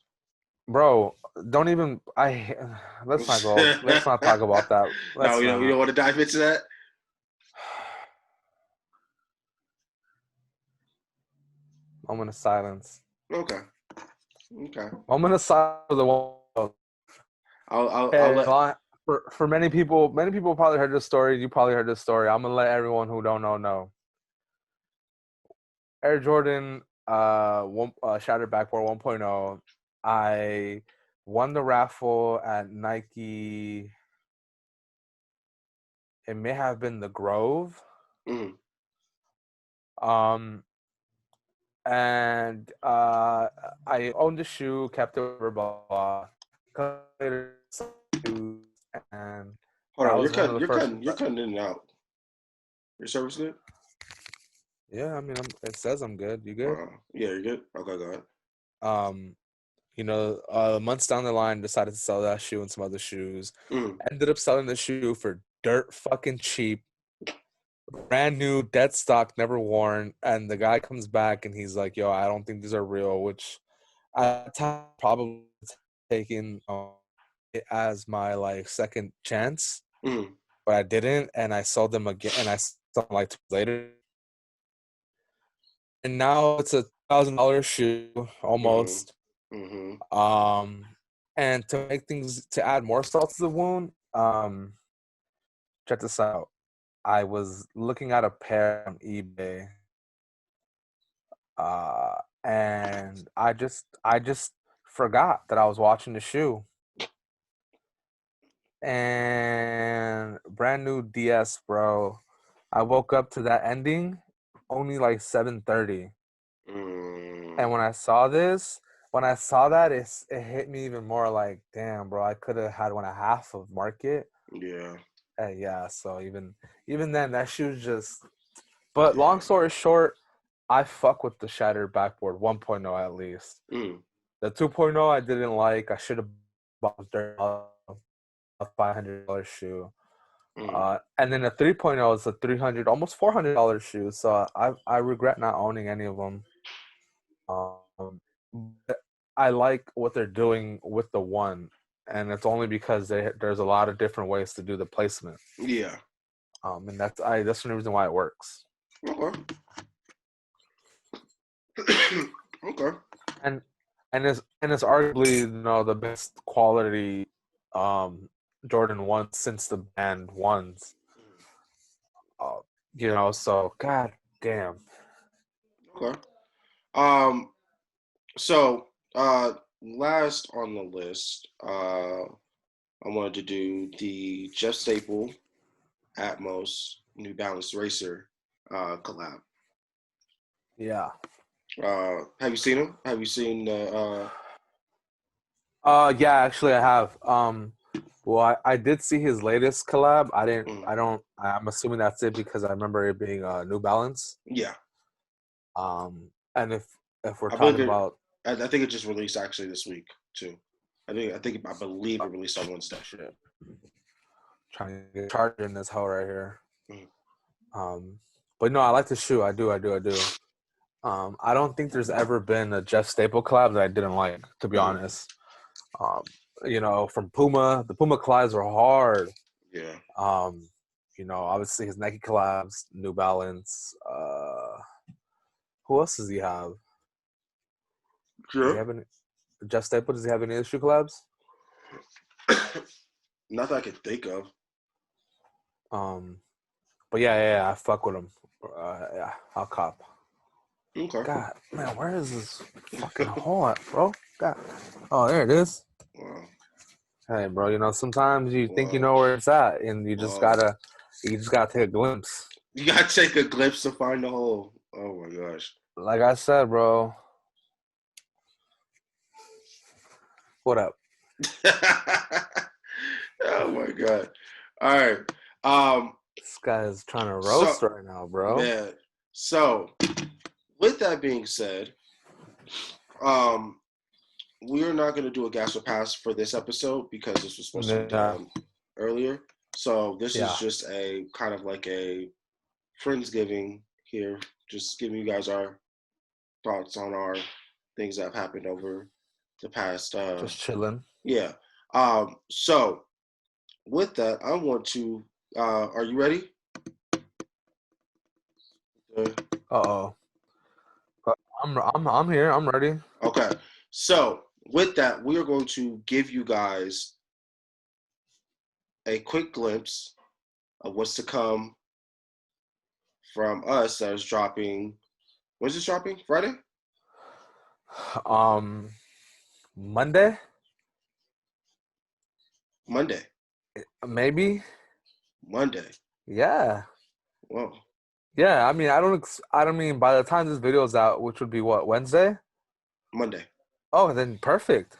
bro. Don't even. Let's not go. Let's not talk about that. No, Let's you don't not. want to dive into that. Moment of silence. Okay. Okay. Moment of silence for the one. I'll Okay, let. for many people probably heard this story. You probably heard this story. I'm gonna let everyone who don't know. Air Jordan, Shattered Backboard 1.0. I won the raffle at Nike. It may have been the Grove. Mm. Um, and I owned the shoe, kept it, blah, blah, blah. And Hold that on, was one of the first. you're cutting in and out. Your service good? Yeah, I mean, it says I'm good. You good? Yeah, you're good. Okay, go ahead. Um, months down the line, decided to sell that shoe and some other shoes. Mm. Ended up selling the shoe for dirt fucking cheap, brand new, dead stock, never worn. And the guy comes back and he's like, "Yo, I don't think these are real," which at the time probably taking it as my like second chance, Mm. but I didn't, and I sold them again, and I sold them like 2 days later, and now it's $1,000 shoe Mm. almost. Mm. And to add more salt to the wound, check this out. I was looking at a pair on eBay, and I just forgot that I was watching the shoe. And brand new DS, bro. I woke up to that ending only like 7:30. And Mm. when I saw that, it hit me even more like, damn, bro, I could have had 1.5 of market. Yeah. Yeah, so even then, that shoe's just. But Yeah. long story short, I fuck with the Shattered Backboard 1.0 at least. Mm. The 2.0 I didn't like. I should have bought a $500 shoe. Mm. And then the 3.0 is a $300, almost $400 shoe. So I regret not owning any of them. But I like what they're doing with the one, and it's only because there's a lot of different ways to do the placement. Yeah. And that's the reason why it works. Okay. Okay. And it's arguably the best quality Jordan 1 since the band ones. So god damn. Okay. So last on the list, I wanted to do the Jeff Staple Atmos New Balance Racer collab. Yeah. Have you seen him? Have you seen the? Yeah, actually I have. Well, I did see his latest collab. Mm, I'm assuming that's it because I remember it being New Balance. yeah, And if we're I believe talking it. about I think it just released actually this week too. I believe it released on Wednesday. shit, trying to get a charger in this hole right here. Mm, But no, I like the shoe. I do. I don't think there's ever been a Jeff Staple collab that I didn't like, to be mm, honest. From Puma, the Puma collabs are hard. yeah. Obviously his Nike collabs, New Balance. Who else does he have? Does he Sure. have any? Jeff Staple, does he have any other shoe collabs? Not that I can think of. But yeah, I fuck with him. Yeah, I'll cop. Okay. God, man, where is this fucking hole at, bro? God. Oh, there it is. Wow. Hey, bro, sometimes you think you Wow. know where it's at, and you just Wow. gotta take a glimpse. You gotta take a glimpse to find the hole. Oh my gosh. Like I said, bro. What up? Oh my god. All right. This guy is trying to So roast right now, bro. man. So with that being said, we are not going to do a gas or pass for this episode because this was supposed to be Yeah. done earlier. So this Yeah. is just a kind of like a Friendsgiving here, just giving you guys our thoughts on our things that have happened over the past. Just chilling. Yeah. So with that, I want to. Are you ready? Uh-oh. I'm here. I'm ready. Okay. So with that, we are going to give you guys a quick glimpse of what's to come from us that is dropping. When's this dropping? Friday? Monday? Monday. Maybe. Monday. Yeah. Whoa. Yeah. I mean, I don't mean by the time this video is out, which would be what, Wednesday? Monday. Oh, then perfect.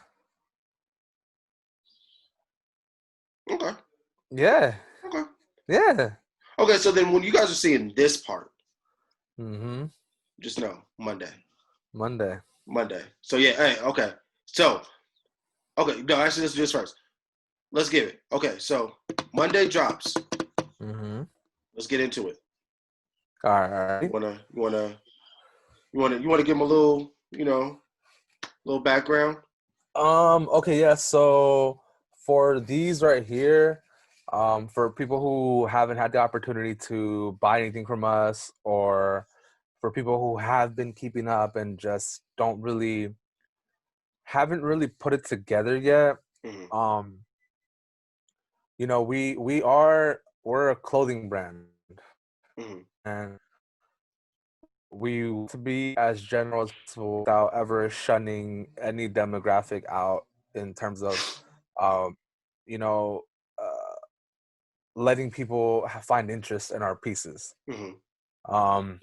Okay. Yeah. Okay. Yeah. Okay. So then, when you guys are seeing this part, Mm-hmm. just know Monday. Monday. Monday. So yeah. Hey. Okay. So. Okay. No. Actually, let's do this first. Let's give it. Okay. So Monday drops. Mm-hmm. Let's get into it. All right. You wanna give them a little, little background. Okay, yeah. So for these right here, for people who haven't had the opportunity to buy anything from us, or for people who have been keeping up and just haven't really put it together yet, Mm-hmm. um, we're a clothing brand, Mm-hmm. and we want to be as general as possible without ever shunning any demographic out in terms of, um, you know, uh, letting people find interest in our pieces. Mm-hmm. Um,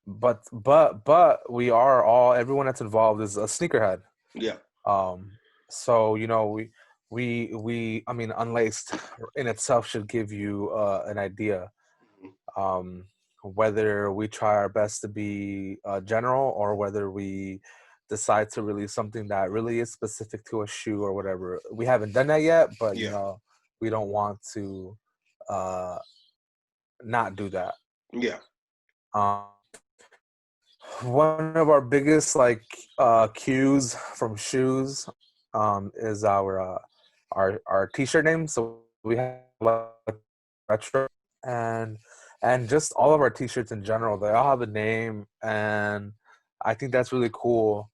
but we are all everyone that's involved is a sneakerhead. Yeah. Um, so I mean, Unlaced in itself should give you an idea. Um, whether we try our best to be general or whether we decide to release something that really is specific to a shoe or whatever. We haven't done that yet, but Yeah. we don't want to uh, not do that. Yeah. Um, one of our biggest cues from shoes is our t-shirt name. So we have retro and just all of our t-shirts in general. They all have a name, and I think that's really cool.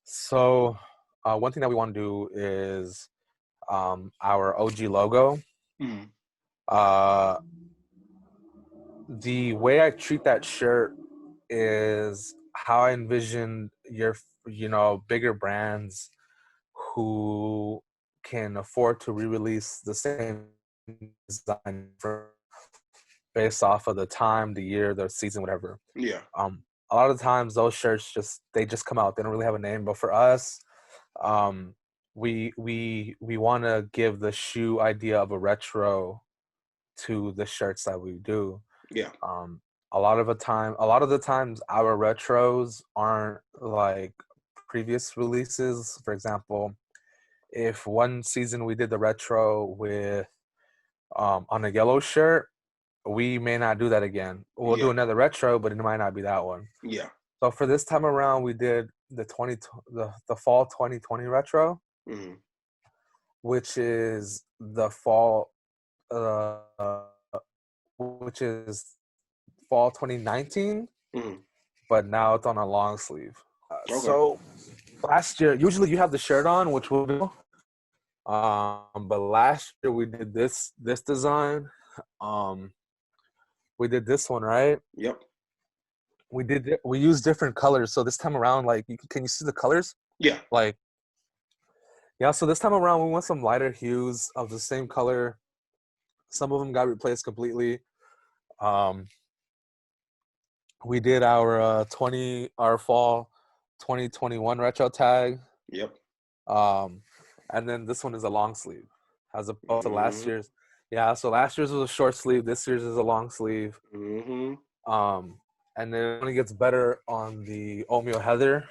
So one thing that we want to do is our OG logo. Mm-hmm. Uh, the way I treat that shirt is how I envision bigger brands who can afford to re-release the same design based off of the time, the year, the season, whatever. Yeah. A lot of times those shirts just come out. They don't really have a name. But for us, we want to give the shoe idea of a retro to the shirts that we do. Yeah. A lot of the times our retros aren't like previous releases. For example, if one season we did the retro with on a yellow shirt, we may not do that again. We'll do Yeah. another retro, but it might not be that one. Yeah. So for this time around, we did the fall 2020 retro, Mm-hmm. which is the fall, uh, which is fall 2019, Mm-hmm. but now it's on a long sleeve. Okay. So last year, usually you have the shirt on, which we'll do. But last year we did this design. We did this one, right? Yep. We used different colors. So this time around, like, can you see the colors? Yeah. Like, yeah. So this time around, we went some lighter hues of the same color. Some of them got replaced completely. We did our fall 2021 retro tag. Yep. And then this one is a long sleeve, as opposed to last Mm-hmm. year's. Yeah, so last year's was a short sleeve. This year's is a long sleeve. Mm-hmm. And then it only gets better on the oatmeal heather.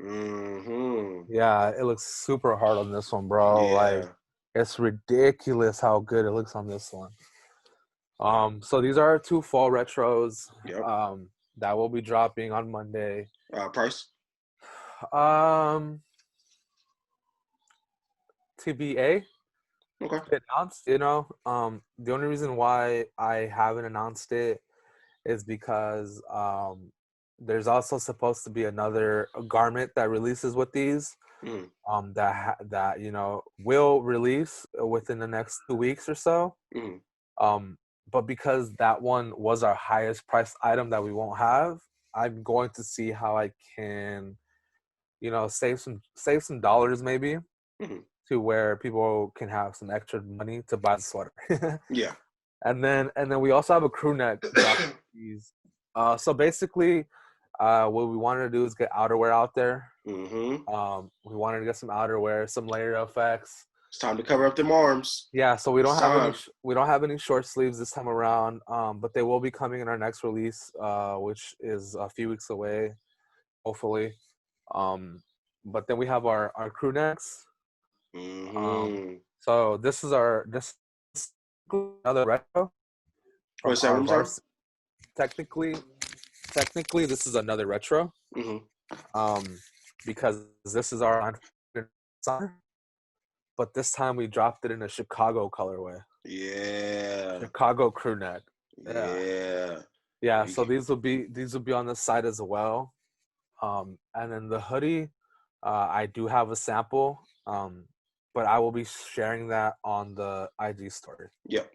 Mm-hmm. Yeah, it looks super hard on this one, bro. Like, Yeah. it's ridiculous how good it looks on this one. So these are our two fall retros. Yep. That will be dropping on Monday. Price. Um, TBA. Okay. Announced, the only reason why I haven't announced it is because there's also supposed to be another garment that releases with these Mm. that will release within the next 2 weeks or so. Mm. But because that one was our highest priced item that we won't have, I'm going to see how I can save some dollars maybe to where people can have some extra money to buy the sweater. Yeah. And then we also have a crew neck drop tees. So basically, what we wanted to do is get outerwear out there. We wanted to get some outerwear, some layer effects. It's time to cover up them arms. Yeah, so we don't have any short sleeves this time around, but they will be coming in our next release, which is a few weeks away, hopefully. But then we have our crew necks. So this is another retro from our varsity. Technically, this is another retro. Because this is our summer, but this time we dropped it in a Chicago colorway. Yeah. Chicago crew neck. Yeah. So these will be on the side as well. And then the hoodie, I do have a sample, but I will be sharing that on the IG story. Yep.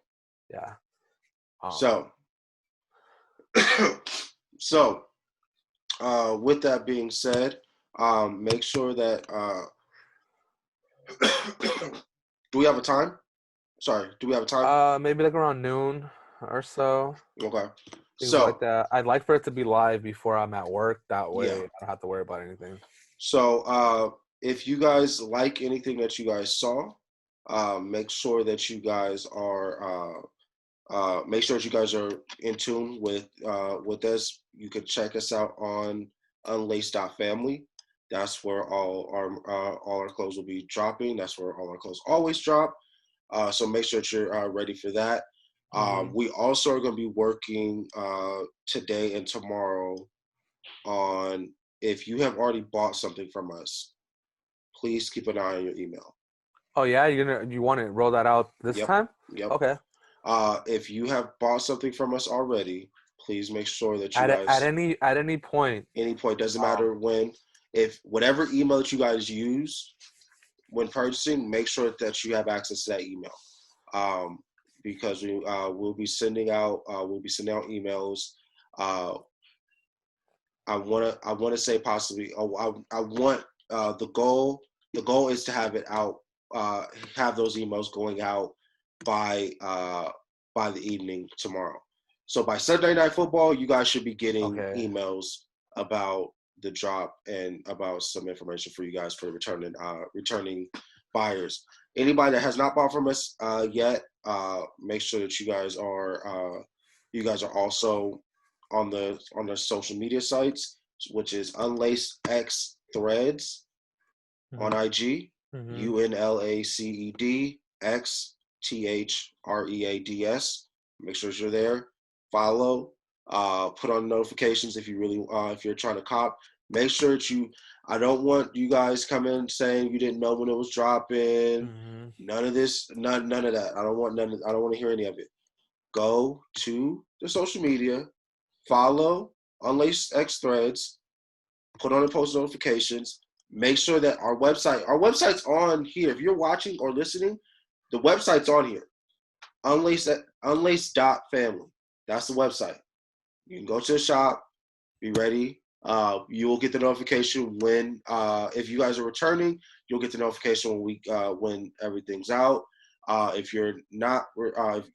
Yeah. So, with that being said, make sure that do we have a time? Sorry, do we have a time? Maybe like around noon or so. Okay. Things like that. I'd like for it to be live before I'm at work. That way, I don't have to worry about anything. So, if you guys like anything that you guys saw, make sure that you guys are in tune with us. You can check us out on Unlaced.family. That's where all our clothes will be dropping. That's where all our clothes always drop. So make sure that you're ready for that. We also are going to be working today and tomorrow on, if you have already bought something from us, please keep an eye on your email. Oh yeah, you want to roll that out this time? Yep. Okay. If you have bought something from us already, please make sure that you at any point. Any point, doesn't matter when. If whatever email that you guys use when purchasing, make sure that you have access to that email, because we'll be sending out emails. I want to say possibly. I want the goal. The goal is to have it out. Have those emails going out by the evening tomorrow. So by Sunday Night Football, you guys should be getting emails about the drop and about some information for you guys for returning buyers. Anybody that has not bought from us yet, make sure that you guys are also on the social media sites, which is Unlaced X Threads on IG, UNLACED XTHREADS. Make sure you're there. Follow. Put on notifications if you're trying to cop. Make sure that I don't want you guys coming saying you didn't know when it was dropping. None of this, none of that. I don't want to hear any of it. Go to the social media, follow Unlaced X Threads, put on the post notifications. Make sure that our website's on here. If you're watching or listening, the website's on here. Unlaced.family. That's the website. You can go to the shop, be ready. You will get the notification when, if you guys are returning, you'll get the notification when everything's out. If you're not,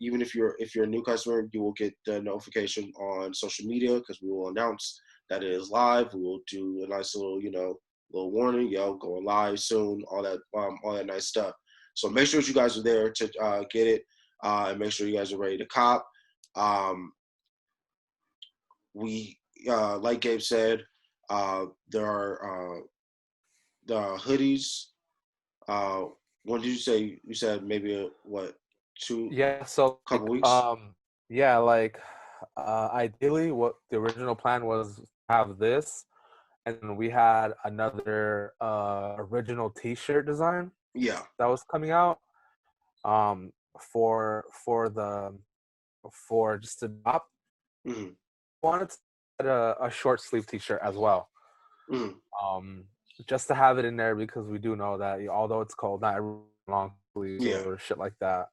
even if you're a new customer, you will get the notification on social media, because we will announce that it is live. We will do a nice little warning, going live soon, all that nice stuff. So make sure that you guys are there to get it, and make sure you guys are ready to cop. We, like Gabe said, there are the hoodies. When did you say? You said maybe two? Yeah, so couple weeks. Ideally, what the original plan was to have this, and we had another original T-shirt design. Yeah, that was coming out. For just to drop. Wanted to get a short sleeve T-shirt as well. Just to have it in there, because we do know that although it's cold, not everyone long sleeves or shit like that.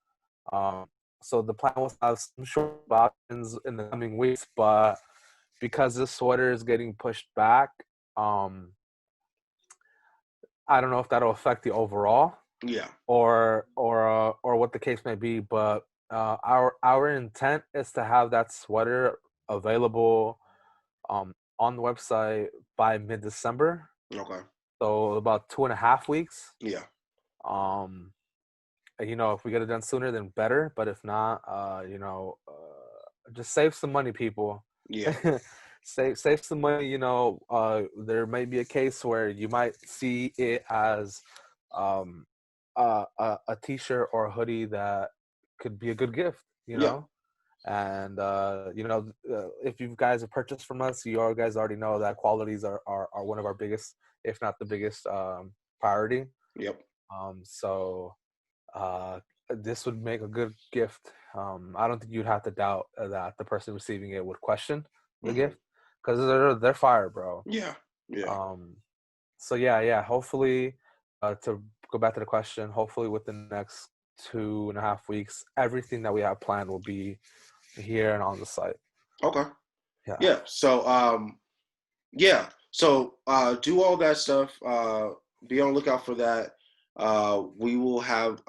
So the plan was to have some short options in the coming weeks, but because this sweater is getting pushed back, I don't know if that'll affect the overall. Yeah. or what the case may be. But our intent is to have that sweater available on the website by mid-December. Okay. So about 2.5 weeks. Yeah. Um, if we get it done sooner, then better. But if not, just save some money, people. Yeah. Save some money. There may be a case where you might see it as um, a T-shirt or a hoodie that could be a good gift. Yeah. And if you guys have purchased from us, you all guys already know that qualities are one of our biggest, if not the biggest, priority. Yep. So this would make a good gift. I don't think you'd have to doubt that the person receiving it would question the gift, because they're fire, bro. Yeah. Yeah. So yeah. Hopefully, to go back to the question, hopefully within the next 2.5 weeks, everything that we have planned will be here and on the site. Okay. Yeah. Yeah. So yeah. So do all that stuff. Be on the lookout for that. We will have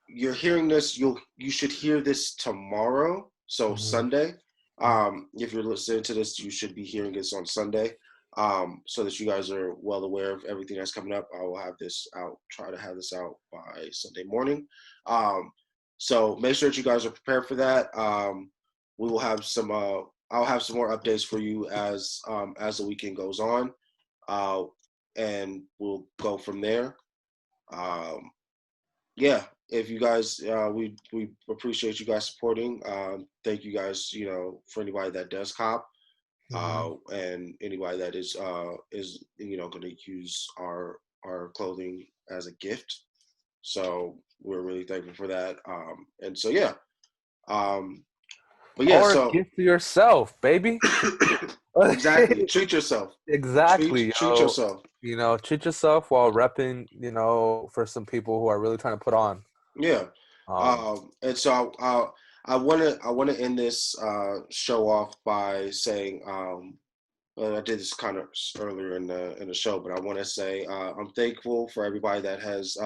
you're hearing this, you should hear this tomorrow. So Sunday. If you're listening to this, you should be hearing this on Sunday. So that you guys are well aware of everything that's coming up. I will have this out, try to have this out by Sunday morning. So make sure that you guys are prepared for that. We will have some I'll have some more updates for you as the weekend goes on. And we'll go from there. Yeah, if you guys, we appreciate you guys supporting. Thank you guys, for anybody that does cop, and anybody that is going to use our clothing as a gift. So we're really thankful for that. And so yeah, but yeah, or so gift to yourself, baby. exactly, treat yourself. Exactly, Treat yourself. treat yourself while repping, for some people who are really trying to put on. Yeah. And so I want to end this show off by saying well, I did this kind of earlier in the show, but I want to say I'm thankful for everybody that has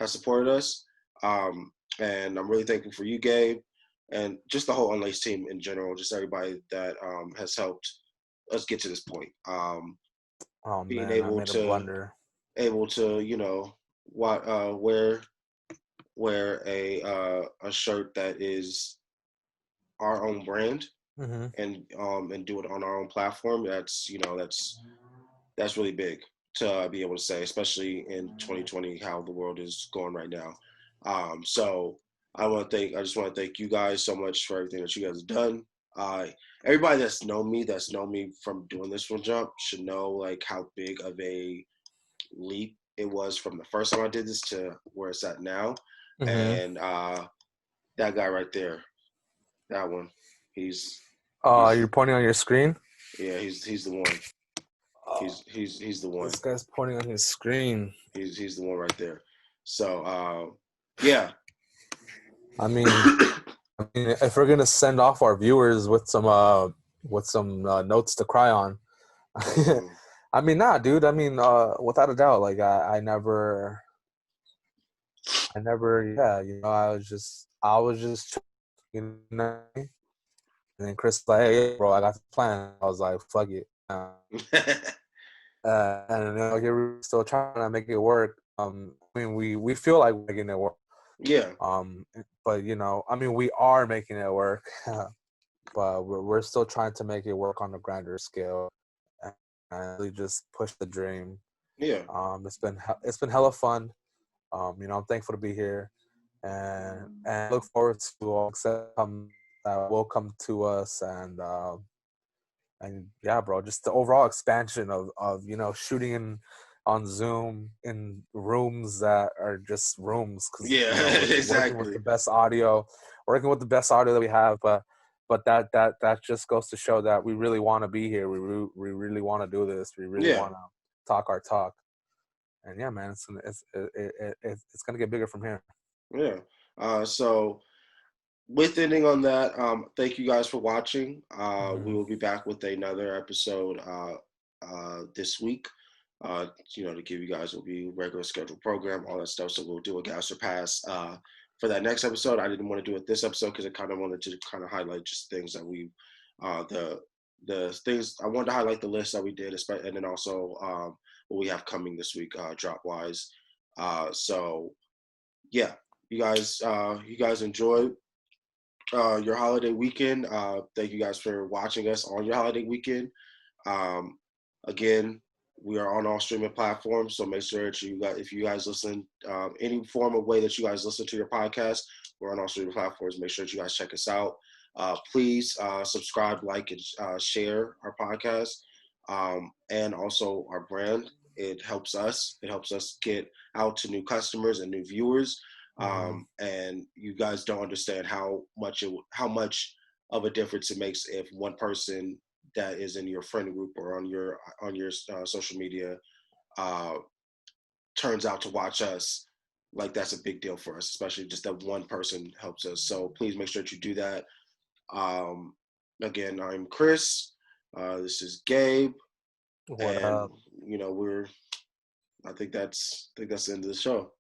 supported us, and I'm really thankful for you, Gabe, and just the whole Unlaced team in general, just everybody that has helped us get to this point. Oh Being man, I made a blunder. able to what wear a shirt that is our own brand, and do it on our own platform. That's really big to be able to say, especially in 2020, how the world is going right now. So I just want to thank you guys so much for everything that you guys have done. Everybody that's known me from doing this from jump should know like how big of a leap it was from the first time I did this to where it's at now. And that guy right there, that one, he's you're pointing on your screen? yeah, he's the one. He's the one. This guy's pointing on his screen. He's the one right there. So yeah. I mean, if we're gonna send off our viewers with some notes to cry on, I mean, nah, dude. I mean, without a doubt, like I never, yeah, I was just, and then Chris was like, hey, bro, I got the plan. I was like, fuck it. And here we're still trying to make it work. I mean, we feel like we're making it work. Yeah. But I mean, we are making it work, but we're still trying to make it work on a grander scale, and really just push the dream. Yeah. It's been hella fun. I'm thankful to be here, and look forward to all that will come to us, and yeah, bro, just the overall expansion of shooting on Zoom in rooms that are just rooms, because exactly. working with the best audio that we have, but that just goes to show that we really want to be here. We really want to do this. We really want to talk our talk, and yeah, man, it's gonna get bigger from here. Yeah. So with ending on that, thank you guys for watching. We will be back with another episode this week. To give you guys will be regular scheduled program, all that stuff. So we'll do a gas or pass for that next episode. I didn't want to do it this episode because I kind of wanted to kind of highlight just things that we, the things I wanted to highlight the list that we did, and then also what we have coming this week, drop wise. So yeah, you guys enjoy your holiday weekend. Thank you guys for watching us on your holiday weekend. Again, we are on all streaming platforms, so make sure that if you guys listen, any form of way that you guys listen to your podcast, we're on all streaming platforms. Make sure that you guys check us out. Please subscribe, like, and share our podcast, and also our brand. It helps us. It helps us get out to new customers and new viewers. And you guys don't understand how much of a difference it makes if one person that is in your friend group or on your social media turns out to watch us. Like, that's a big deal for us, especially just that one person helps us. So please make sure that you do that. Again, I'm Chris. This is Gabe. What up? I think that's the end of the show.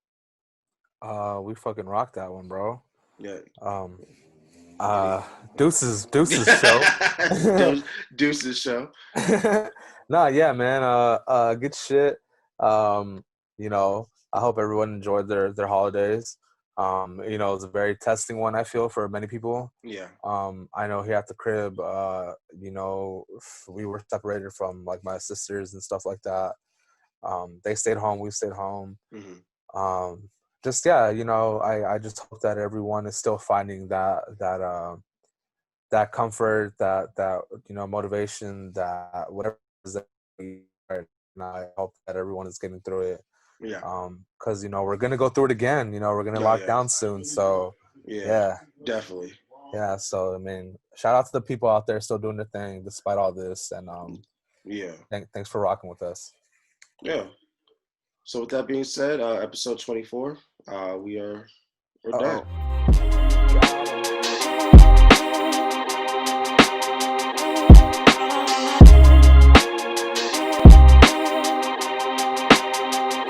We fucking rocked that one, bro. Yeah. Deuces show. Deuces show. Nah, yeah, man. Good shit. I hope everyone enjoyed their holidays. It's a very testing one, I feel, for many people. Yeah. I know here at the crib, we were separated from like my sisters and stuff like that. They stayed home, we stayed home. Mm-hmm. I just hope that everyone is still finding that comfort, that motivation, that whatever it is that right now. I hope that everyone is getting through it. Yeah. Because we're gonna go through it again. We're gonna lock down soon. So yeah, definitely. Yeah. So I mean, shout out to the people out there still doing their thing despite all this, and thanks for rocking with us. Yeah. So with that being said, episode 24, we're done.